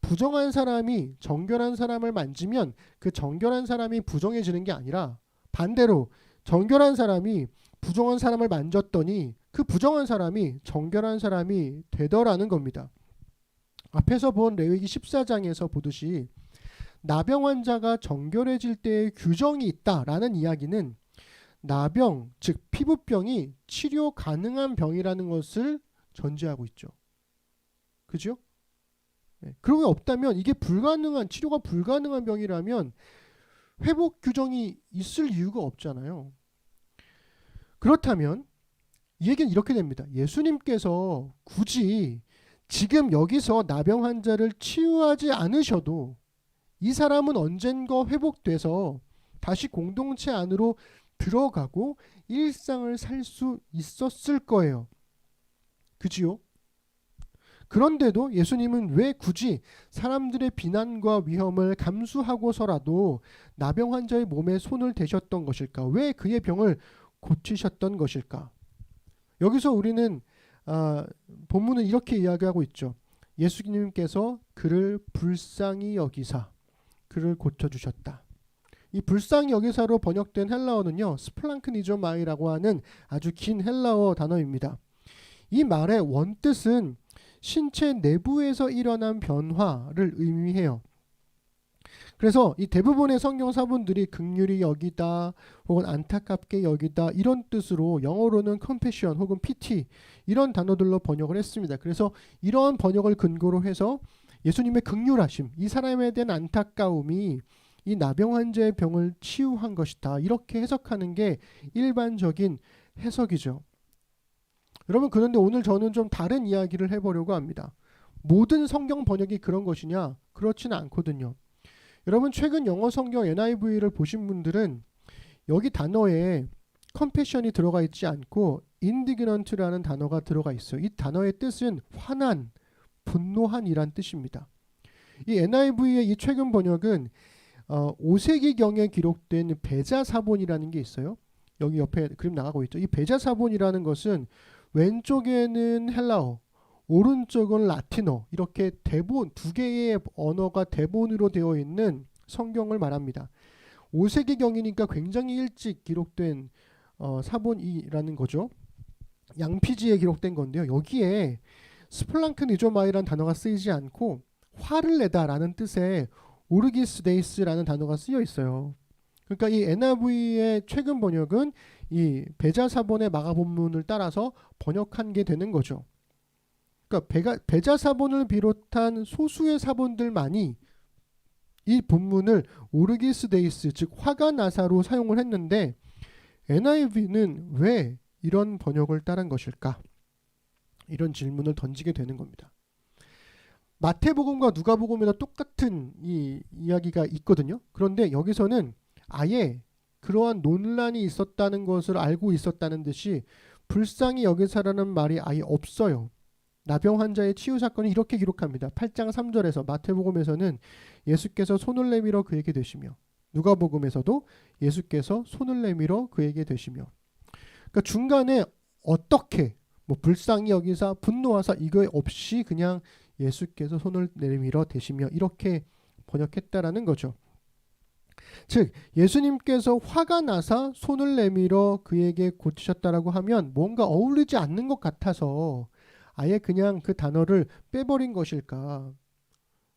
A: 부정한 사람이 정결한 사람을 만지면 그 정결한 사람이 부정해지는 게 아니라 반대로 정결한 사람이 부정한 사람을 만졌더니 그 부정한 사람이 정결한 사람이 되더라는 겁니다. 앞에서 본 레위기 14장에서 보듯이 나병 환자가 정결해질 때의 규정이 있다라는 이야기는 나병, 즉 피부병이 치료 가능한 병이라는 것을 전제하고 있죠. 그죠? 그런 게 없다면, 이게 치료가 불가능한 병이라면 회복 규정이 있을 이유가 없잖아요. 그렇다면 이 얘기는 이렇게 됩니다. 예수님께서 굳이 지금 여기서 나병 환자를 치유하지 않으셔도 이 사람은 언젠가 회복돼서 다시 공동체 안으로 들어가고 일상을 살 수 있었을 거예요. 그지요? 그런데도 예수님은 왜 굳이 사람들의 비난과 위험을 감수하고서라도 나병 환자의 몸에 손을 대셨던 것일까? 왜 그의 병을 고치셨던 것일까? 여기서 우리는 본문은 이렇게 이야기하고 있죠. 예수님께서 그를 불쌍히 여기사 그를 고쳐주셨다. 이 불쌍히 여기사로 번역된 헬라어는요, 스플랑크니조마이라고 하는 아주 긴 헬라어 단어입니다. 이 말의 원뜻은 신체 내부에서 일어난 변화를 의미해요. 그래서 이 대부분의 성경 사본들이 긍휼히 여기다 혹은 안타깝게 여기다 이런 뜻으로 영어로는 compassion 혹은 pity 이런 단어들로 번역을 했습니다. 그래서 이런 번역을 근거로 해서 예수님의 긍휼하심, 이 사람에 대한 안타까움이 이 나병 환자의 병을 치유한 것이다. 이렇게 해석하는 게 일반적인 해석이죠. 여러분, 그런데 오늘 저는 좀 다른 이야기를 해보려고 합니다. 모든 성경 번역이 그런 것이냐? 그렇지는 않거든요. 여러분 최근 영어 성경 NIV를 보신 분들은 여기 단어에 compassion이 들어가 있지 않고 indignant라는 단어가 들어가 있어요. 이 단어의 뜻은 화난, 분노한이란 뜻입니다. 이 NIV의 이 최근 번역은 5세기경에 기록된 배자사본이라는 게 있어요. 여기 옆에 그림 나가고 있죠. 이 배자사본이라는 것은 왼쪽에는 헬라어, 오른쪽은 라틴어, 이렇게 대본 두 개의 언어가 대본으로 되어 있는 성경을 말합니다. 5세기경이니까 굉장히 일찍 기록된 사본이라는 거죠. 양피지에 기록된 건데요. 여기에 스플랑크 니조마이라는 단어가 쓰이지 않고 화를 내다라는 뜻의 오르기스 데이스라는 단어가 쓰여 있어요. 그러니까 이 NIV의 최근 번역은 이 배자사본의 마가본문을 따라서 번역한 게 되는 거죠. 그러니까 배자사본을 비롯한 소수의 사본들만이 이 본문을 오르기스 데이스, 즉 화가 나사로 사용을 했는데 NIV는 왜 이런 번역을 따른 것일까? 이런 질문을 던지게 되는 겁니다. 마태복음과 누가복음에도 똑같은 이 이야기가 있거든요. 그런데 여기서는 아예 그러한 논란이 있었다는 것을 알고 있었다는 듯이 불쌍히 여기사라는 말이 아예 없어요. 나병 환자의 치유 사건이 이렇게 기록합니다. 8장 3절에서 마태복음에서는 예수께서 손을 내밀어 그에게 되시며, 누가복음에서도 예수께서 손을 내밀어 그에게 되시며. 그러니까 중간에 어떻게 뭐 불쌍히 여기사, 분노하사 이거 없이 그냥 예수께서 손을 내밀어 대시며 이렇게 번역했다라는 거죠. 즉 예수님께서 화가 나사 손을 내밀어 그에게 고치셨다라고 하면 뭔가 어울리지 않는 것 같아서 아예 그냥 그 단어를 빼버린 것일까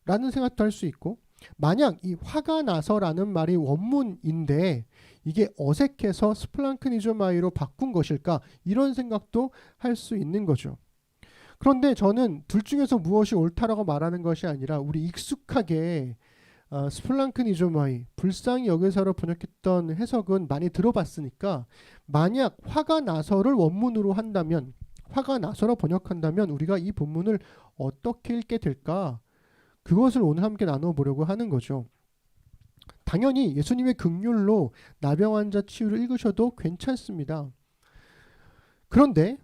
A: 라는 생각도 할 수 있고, 만약 이 화가 나서라는 말이 원문인데 이게 어색해서 스플랑크니조마이로 바꾼 것일까, 이런 생각도 할 수 있는 거죠. 그런데 저는 둘 중에서 무엇이 옳다라고 말하는 것이 아니라 우리 익숙하게 스플랑크니조마이, 불쌍히 여기서로 번역했던 해석은 많이 들어봤으니까 만약 화가 나서를 원문으로 한다면, 화가 나서로 번역한다면 우리가 이 본문을 어떻게 읽게 될까, 그것을 오늘 함께 나눠보려고 하는 거죠. 당연히 예수님의 긍휼로 나병 환자 치유를 읽으셔도 괜찮습니다. 그런데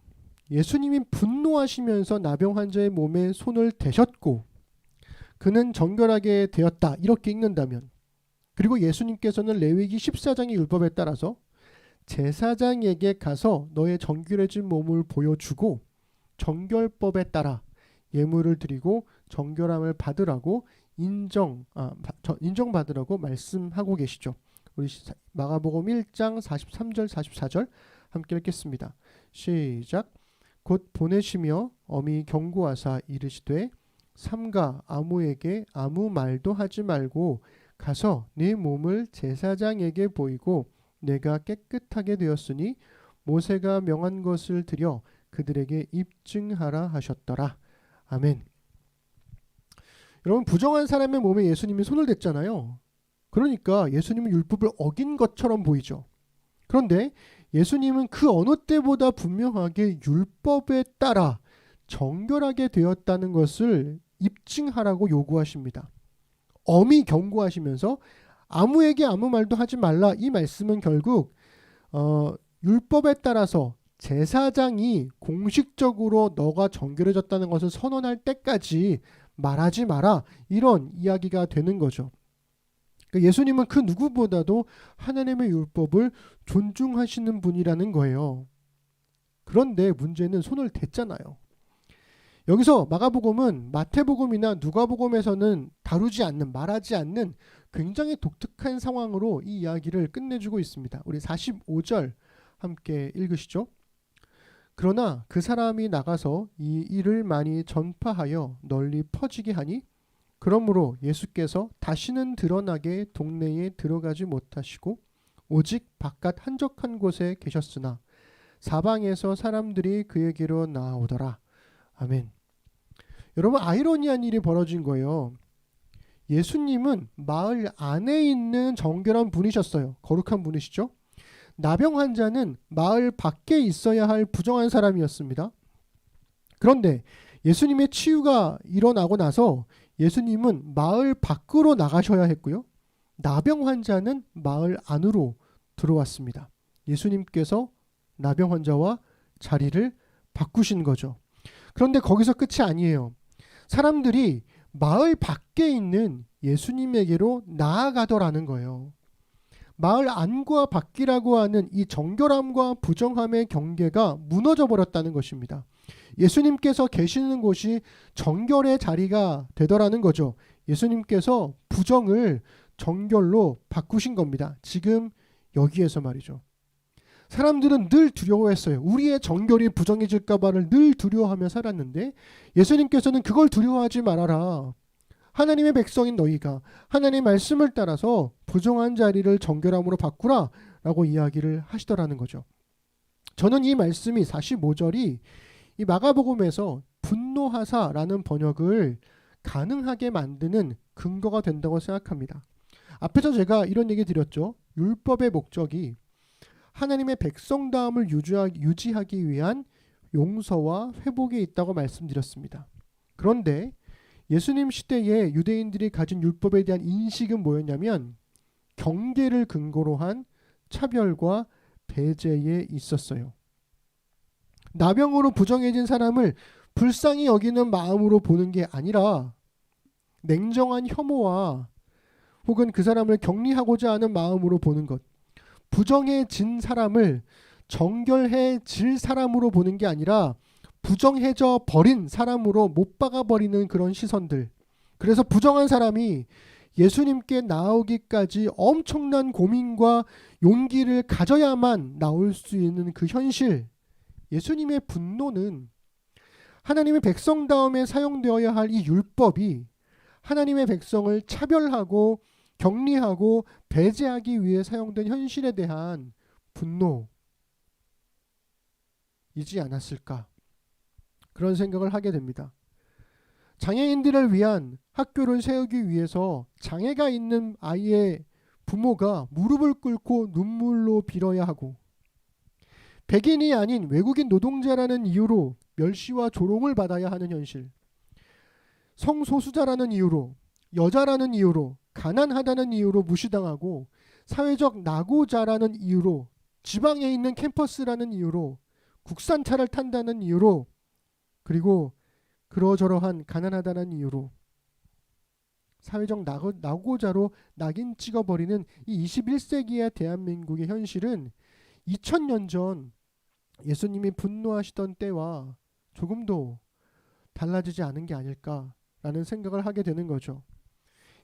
A: 예수님이 분노하시면서 나병 환자의 몸에 손을 대셨고 그는 정결하게 되었다, 이렇게 읽는다면, 그리고 예수님께서는 레위기 14장의 율법에 따라서 제사장에게 가서 너의 정결해진 몸을 보여주고 정결법에 따라 예물을 드리고 정결함을 받으라고 인정받으라고 말씀하고 계시죠. 우리 마가복음 1장 43절 44절 함께 읽겠습니다. 시작. 곧 보내시며 엄히 경고하사 이르시되 삼가 아무에게 아무 말도 하지 말고 가서 네 몸을 제사장에게 보이고 내가 깨끗하게 되었으니 모세가 명한 것을 드려 그들에게 입증하라 하셨더라. 아멘. 여러분, 부정한 사람의 몸에 예수님이 손을 댔잖아요. 그러니까 예수님은 율법을 어긴 것처럼 보이죠. 그런데 예수님은 그 어느 때보다 분명하게 율법에 따라 정결하게 되었다는 것을 입증하라고 요구하십니다. 엄히 경고하시면서 아무에게 아무 말도 하지 말라, 이 말씀은 결국 율법에 따라서 제사장이 공식적으로 너가 정결해졌다는 것을 선언할 때까지 말하지 마라, 이런 이야기가 되는 거죠. 그러니까 예수님은 그 누구보다도 하나님의 율법을 존중하시는 분이라는 거예요. 그런데 문제는 손을 댔잖아요. 여기서 마가복음은 마태복음이나 누가복음에서는 다루지 않는, 말하지 않는 굉장히 독특한 상황으로 이 이야기를 끝내주고 있습니다. 우리 45절 함께 읽으시죠. 그러나 그 사람이 나가서 이 일을 많이 전파하여 널리 퍼지게 하니 그러므로 예수께서 다시는 드러나게 동네에 들어가지 못하시고 오직 바깥 한적한 곳에 계셨으나 사방에서 사람들이 그에게로 나아오더라. 아멘. 여러분, 아이러니한 일이 벌어진 거예요. 예수님은 마을 안에 있는 정결한 분이셨어요. 거룩한 분이시죠. 나병 환자는 마을 밖에 있어야 할 부정한 사람이었습니다. 그런데 예수님의 치유가 일어나고 나서 예수님은 마을 밖으로 나가셔야 했고요. 나병 환자는 마을 안으로 들어왔습니다. 예수님께서 나병 환자와 자리를 바꾸신 거죠. 그런데 거기서 끝이 아니에요. 사람들이 마을 밖에 있는 예수님에게로 나아가더라는 거예요. 마을 안과 밖이라고 하는 이 정결함과 부정함의 경계가 무너져 버렸다는 것입니다. 예수님께서 계시는 곳이 정결의 자리가 되더라는 거죠. 예수님께서 부정을 정결로 바꾸신 겁니다. 지금 여기에서 말이죠. 사람들은 늘 두려워했어요. 우리의 정결이 부정해질까 봐를 늘 두려워하며 살았는데 예수님께서는 그걸 두려워하지 말아라. 하나님의 백성인 너희가 하나님의 말씀을 따라서 부정한 자리를 정결함으로 바꾸라 라고 이야기를 하시더라는 거죠. 저는 이 말씀이 45절이 이 마가복음에서 분노하사라는 번역을 가능하게 만드는 근거가 된다고 생각합니다. 앞에서 제가 이런 얘기 드렸죠. 율법의 목적이 하나님의 백성다움을 유지하기 위한 용서와 회복에 있다고 말씀드렸습니다. 그런데 예수님 시대에 유대인들이 가진 율법에 대한 인식은 뭐였냐면 경계를 근거로 한 차별과 배제에 있었어요. 나병으로 부정해진 사람을 불쌍히 여기는 마음으로 보는 게 아니라 냉정한 혐오와 혹은 그 사람을 격리하고자 하는 마음으로 보는 것. 부정해진 사람을 정결해질 사람으로 보는 게 아니라 부정해져 버린 사람으로 못 박아버리는 그런 시선들. 그래서 부정한 사람이 예수님께 나오기까지 엄청난 고민과 용기를 가져야만 나올 수 있는 그 현실. 예수님의 분노는 하나님의 백성다움에 사용되어야 할 이 율법이 하나님의 백성을 차별하고 격리하고 배제하기 위해 사용된 현실에 대한 분노이지 않았을까? 그런 생각을 하게 됩니다. 장애인들을 위한 학교를 세우기 위해서 장애가 있는 아이의 부모가 무릎을 꿇고 눈물로 빌어야 하고 백인이 아닌 외국인 노동자라는 이유로 멸시와 조롱을 받아야 하는 현실, 성소수자라는 이유로, 여자라는 이유로, 가난하다는 이유로 무시당하고 사회적 낙오자라는 이유로, 지방에 있는 캠퍼스라는 이유로, 국산차를 탄다는 이유로, 그리고 그러저러한 가난하다는 이유로 사회적 낙오자로 낙인 찍어버리는 이 21세기의 대한민국의 현실은 2000년 전 예수님이 분노하시던 때와 조금도 달라지지 않은 게 아닐까라는 생각을 하게 되는 거죠.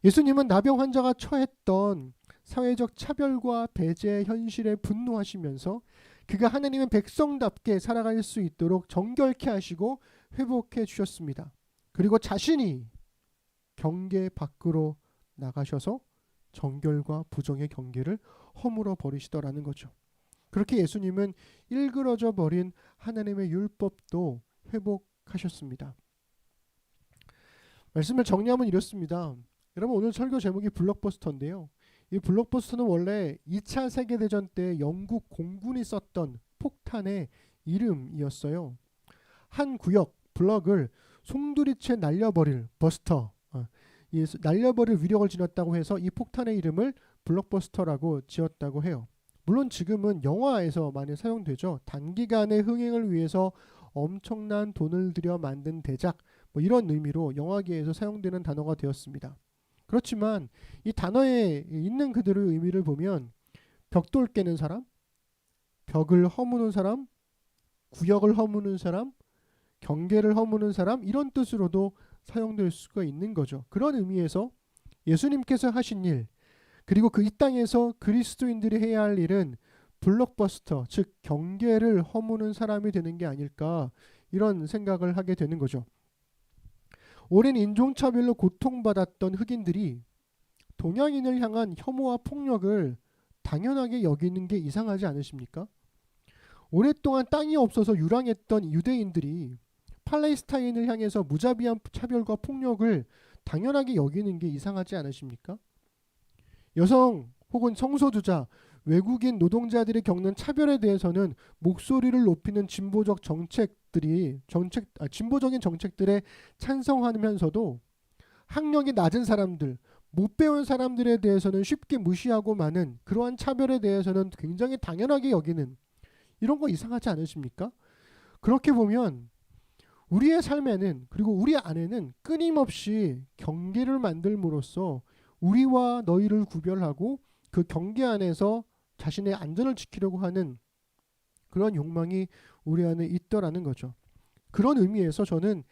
A: 예수님은 나병 환자가 처했던 사회적 차별과 배제의 현실에 분노하시면서 그가 하나님의 백성답게 살아갈 수 있도록 정결케 하시고 회복해 주셨습니다. 그리고 자신이 경계 밖으로 나가셔서 정결과 부정의 경계를 허물어 버리시더라는 거죠. 그렇게 예수님은 일그러져 버린 하나님의 율법도 회복하셨습니다. 말씀을 정리하면 이렇습니다. 여러분, 오늘 설교 제목이 블록버스터인데요. 이 블록버스터는 원래 2차 세계대전 때 영국 공군이 썼던 폭탄의 이름이었어요. 한 구역, 블럭을 송두리째 날려버릴 버스터, 날려버릴 위력을 지녔다고 해서 이 폭탄의 이름을 블록버스터라고 지었다고 해요. 물론 지금은 영화에서 많이 사용되죠. 단기간의 흥행을 위해서 엄청난 돈을 들여 만든 대작, 이런 의미로 영화계에서 사용되는 단어가 되었습니다. 그렇지만 이 단어에 있는 그대로의 의미를 보면 벽돌 깨는 사람, 벽을 허무는 사람, 구역을 허무는 사람, 경계를 허무는 사람, 이런 뜻으로도 사용될 수가 있는 거죠. 그런 의미에서 예수님께서 하신 일, 그리고 그 이 땅에서 그리스도인들이 해야 할 일은 블록버스터, 즉 경계를 허무는 사람이 되는 게 아닐까, 이런 생각을 하게 되는 거죠. 오랜 인종차별로 고통받았던 흑인들이 동양인을 향한 혐오와 폭력을 당연하게 여기는 게 이상하지 않으십니까? 오랫동안 땅이 없어서 유랑했던 유대인들이 팔레스타인을 향해서 무자비한 차별과 폭력을 당연하게 여기는 게 이상하지 않으십니까? 여성 혹은 성소수자, 외국인 노동자들이 겪는 차별에 대해서는 목소리를 높이는 진보적인 정책들에 찬성하면서도 학력이 낮은 사람들, 못 배운 사람들에 대해서는 쉽게 무시하고 마는 그러한 차별에 대해서는 굉장히 당연하게 여기는 이런 거 이상하지 않으십니까? 그렇게 보면 우리의 삶에는 그리고 우리 안에는 끊임없이 경계를 만들므로써 우리와 너희를 구별하고 그 경계 안에서 자신의 안전을 지키려고 하는 그런 욕망이 우리 안에 있더라는 거죠. 그런 의미에서 저는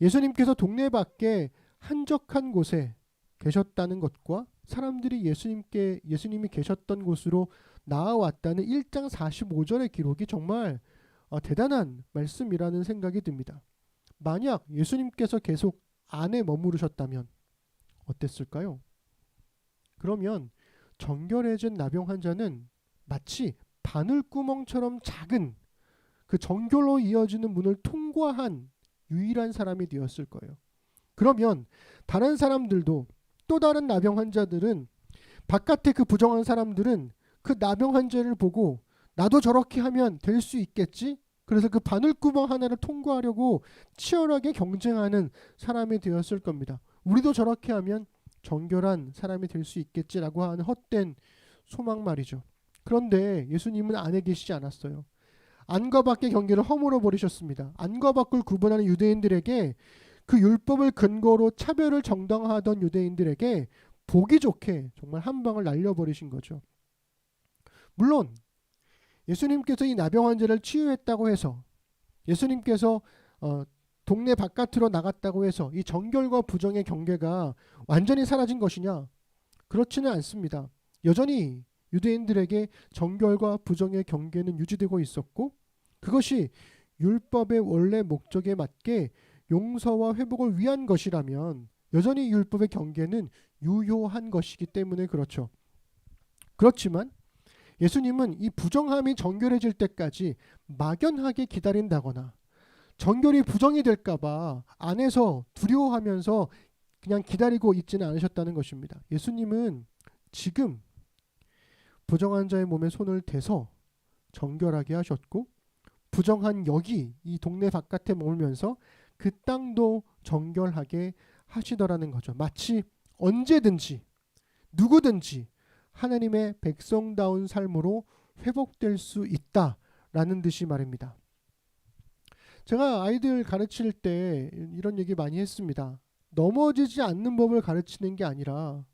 A: 예수님께서 동네 밖에 한적한 곳에 계셨다는 것과 사람들이 예수님이 계셨던 곳으로 나아왔다는 1장 45절의 기록이 정말 대단한 말씀이라는 생각이 듭니다. 만약 예수님께서 계속 안에 머무르셨다면 어땠을까요? 그러면 정결해진 나병 환자는 마치 바늘구멍처럼 작은 그 정결로 이어지는 문을 통과한 유일한 사람이 되었을 거예요. 그러면 다른 사람들도 또 다른 나병 환자들은 바깥에 그 부정한 사람들은 그 나병 환자를 보고 나도 저렇게 하면 될 수 있겠지? 그래서 그 바늘구멍 하나를 통과하려고 치열하게 경쟁하는 사람이 되었을 겁니다. 우리도 저렇게 하면 정결한 사람이 될 수 있겠지라고 하는 헛된 소망 말이죠. 그런데 예수님은 안에 계시지 않았어요. 안과 밖의 경계를 허물어 버리셨습니다. 안과 밖을 구분하는 유대인들에게 그 율법을 근거로 차별을 정당화하던 유대인들에게 보기 좋게 정말 한 방을 날려버리신 거죠. 물론 예수님께서 이 나병 환자를 치유했다고 해서 예수님께서 동네 바깥으로 나갔다고 해서 이 정결과 부정의 경계가 완전히 사라진 것이냐? 그렇지는 않습니다. 여전히 유대인들에게 정결과 부정의 경계는 유지되고 있었고 그것이 율법의 원래 목적에 맞게 용서와 회복을 위한 것이라면 여전히 율법의 경계는 유효한 것이기 때문에 그렇죠. 그렇지만 예수님은 이 부정함이 정결해질 때까지 막연하게 기다린다거나 정결이 부정이 될까봐 안에서 두려워하면서 그냥 기다리고 있지는 않으셨다는 것입니다. 예수님은 지금 부정한 자의 몸에 손을 대서 정결하게 하셨고 부정한 여기 이 동네 바깥에 머물면서 그 땅도 정결하게 하시더라는 거죠. 마치 언제든지 누구든지 하나님의 백성다운 삶으로 회복될 수 있다라는 듯이 말입니다. 제가 아이들 가르칠 때 이런 얘기 많이 했습니다. 넘어지지 않는 법을 가르치는 게 아니라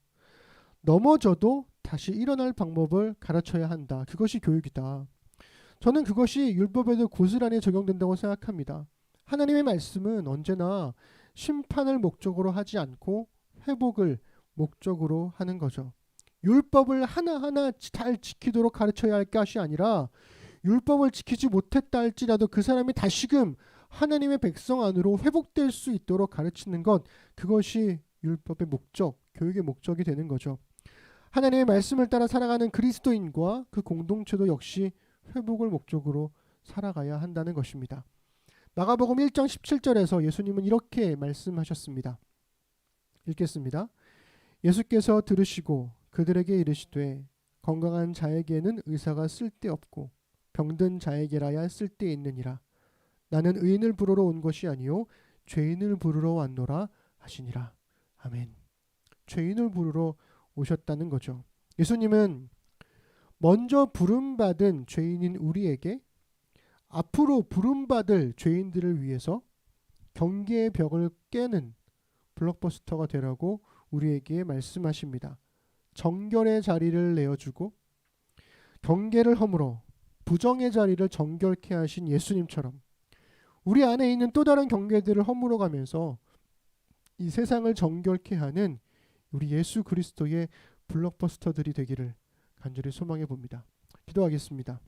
A: 넘어져도 다시 일어날 방법을 가르쳐야 한다. 그것이 교육이다. 저는 그것이 율법에도 고스란히 적용된다고 생각합니다. 하나님의 말씀은 언제나 심판을 목적으로 하지 않고 회복을 목적으로 하는 거죠. 율법을 하나하나 잘 지키도록 가르쳐야 할 것이 아니라 율법을 지키지 못했다 할지라도 그 사람이 다시금 하나님의 백성 안으로 회복될 수 있도록 가르치는 것, 그것이 율법의 목적, 교육의 목적이 되는 거죠. 하나님의 말씀을 따라 살아가는 그리스도인과 그 공동체도 역시 회복을 목적으로 살아가야 한다는 것입니다. 마가복음 1장 17절에서 예수님은 이렇게 말씀하셨습니다. 읽겠습니다. 예수께서 들으시고 그들에게 이르시되 건강한 자에게는 의사가 쓸데없고 병든 자에게라야 쓸데있느니라. 나는 의인을 부르러 온 것이 아니요 죄인을 부르러 왔노라 하시니라. 아멘. 죄인을 부르러 오셨다는 거죠. 예수님은 먼저 부름받은 죄인인 우리에게 앞으로 부름받을 죄인들을 위해서 경계의 벽을 깨는 블록버스터가 되라고 우리에게 말씀하십니다. 정결의 자리를 내어주고 경계를 허물어 부정의 자리를 정결케 하신 예수님처럼 우리 안에 있는 또 다른 경계들을 허물어 가면서 이 세상을 정결케 하는 우리 예수 그리스도의 블록버스터들이 되기를 간절히 소망해 봅니다. 기도하겠습니다.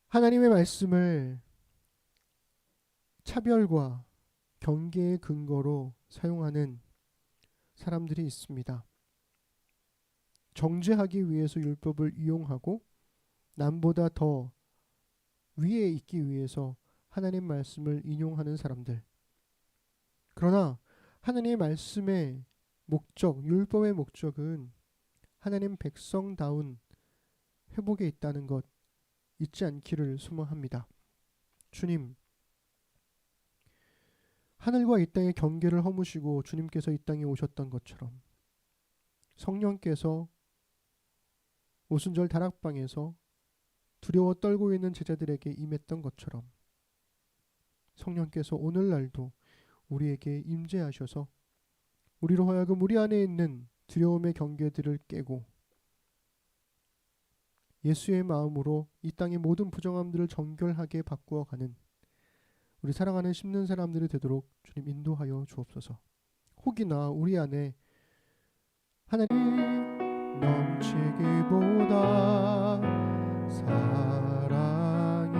A: 하나님의 말씀을 차별과 경계의 근거로 사용하는 사람들이 있습니다. 정죄하기 위해서 율법을 이용하고 남보다 더 위에 있기 위해서 하나님 말씀을 인용하는 사람들. 그러나 하나님의 말씀의 목적, 율법의 목적은 하나님 백성다운 회복에 있다는 것 잊지 않기를 소망합니다. 주님, 하늘과 이 땅의 경계를 허무시고 주님께서 이 땅에 오셨던 것처럼 성령께서 오순절 다락방에서 두려워 떨고 있는 제자들에게 임했던 것처럼 성령께서 오늘날도 우리에게 임재하셔서 우리로 하여금 우리 안에 있는 두려움의 경계들을 깨고 예수의 마음으로 이 땅의 모든 부정함들을 정결하게 바꾸어가는 우리 사랑하는 심는 사람들이 되도록 주님 인도하여 주옵소서. 혹이나 우리 안에 하나님 넘치기보다 사랑이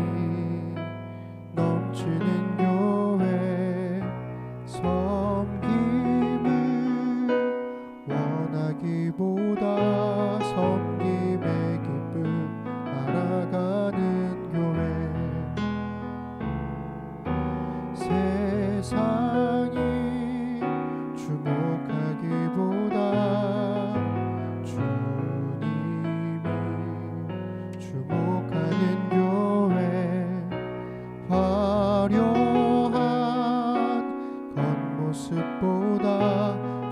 A: 넘치는 교회 섬김을 원하기보다 섬김의 기쁨 알아가는 교회 세상이 주목하기보다 주님이 주목하는 교회 화려한 겉모습보다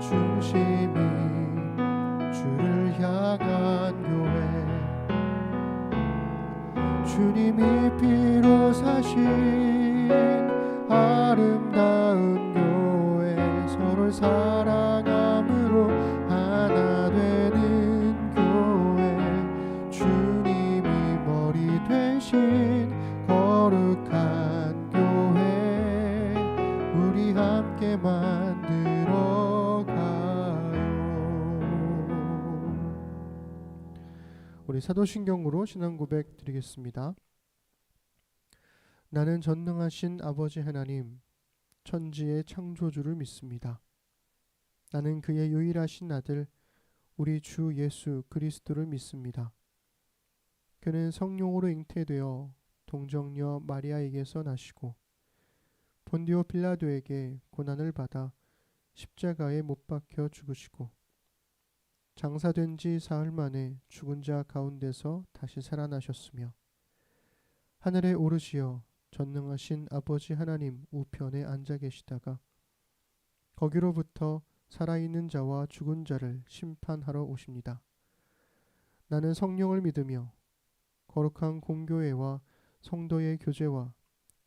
A: 중심이 주를 향한 교회 주님이 피로 사신 아름다운 교회 서로를 사랑함으로 하나 되는 교회 주님이 머리 되신 거룩한 교회 우리 함께 만들어 가요. 우리 사도신경으로 신앙 고백 드리겠습니다. 나는 전능하신 아버지 하나님 천지의 창조주를 믿습니다. 나는 그의 유일하신 아들 우리 주 예수 그리스도를 믿습니다. 그는 성령으로 잉태되어 동정녀 마리아에게서 나시고 본디오 빌라도에게 고난을 받아 십자가에 못 박혀 죽으시고 장사된 지 사흘 만에 죽은 자 가운데서 다시 살아나셨으며 하늘에 오르시어 전능하신 아버지 하나님 우편에 앉아 계시다가 거기로부터 살아있는 자와 죽은 자를 심판하러 오십니다. 나는 성령을 믿으며 거룩한 공교회와 성도의 교제와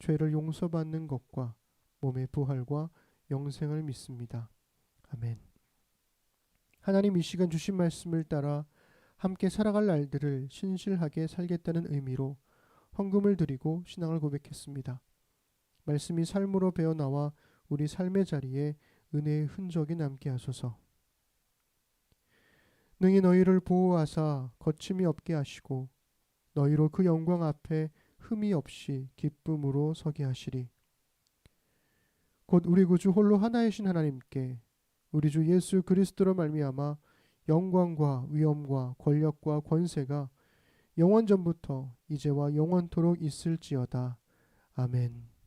A: 죄를 용서받는 것과 몸의 부활과 영생을 믿습니다. 아멘. 하나님 이 시간 주신 말씀을 따라 함께 살아갈 날들을 신실하게 살겠다는 의미로 헌금을 드리고 신앙을 고백했습니다. 말씀이 삶으로 배어나와 우리 삶의 자리에 은혜의 흔적이 남게 하소서. 능히 너희를 보호하사 거침이 없게 하시고 너희로 그 영광 앞에 흠이 없이 기쁨으로 서게 하시리. 곧 우리 구주 홀로 하나이신 하나님께 우리 주 예수 그리스도로 말미암아 영광과 위엄과 권력과 권세가 영원전부터 이제와 영원토록 있을지어다. 아멘.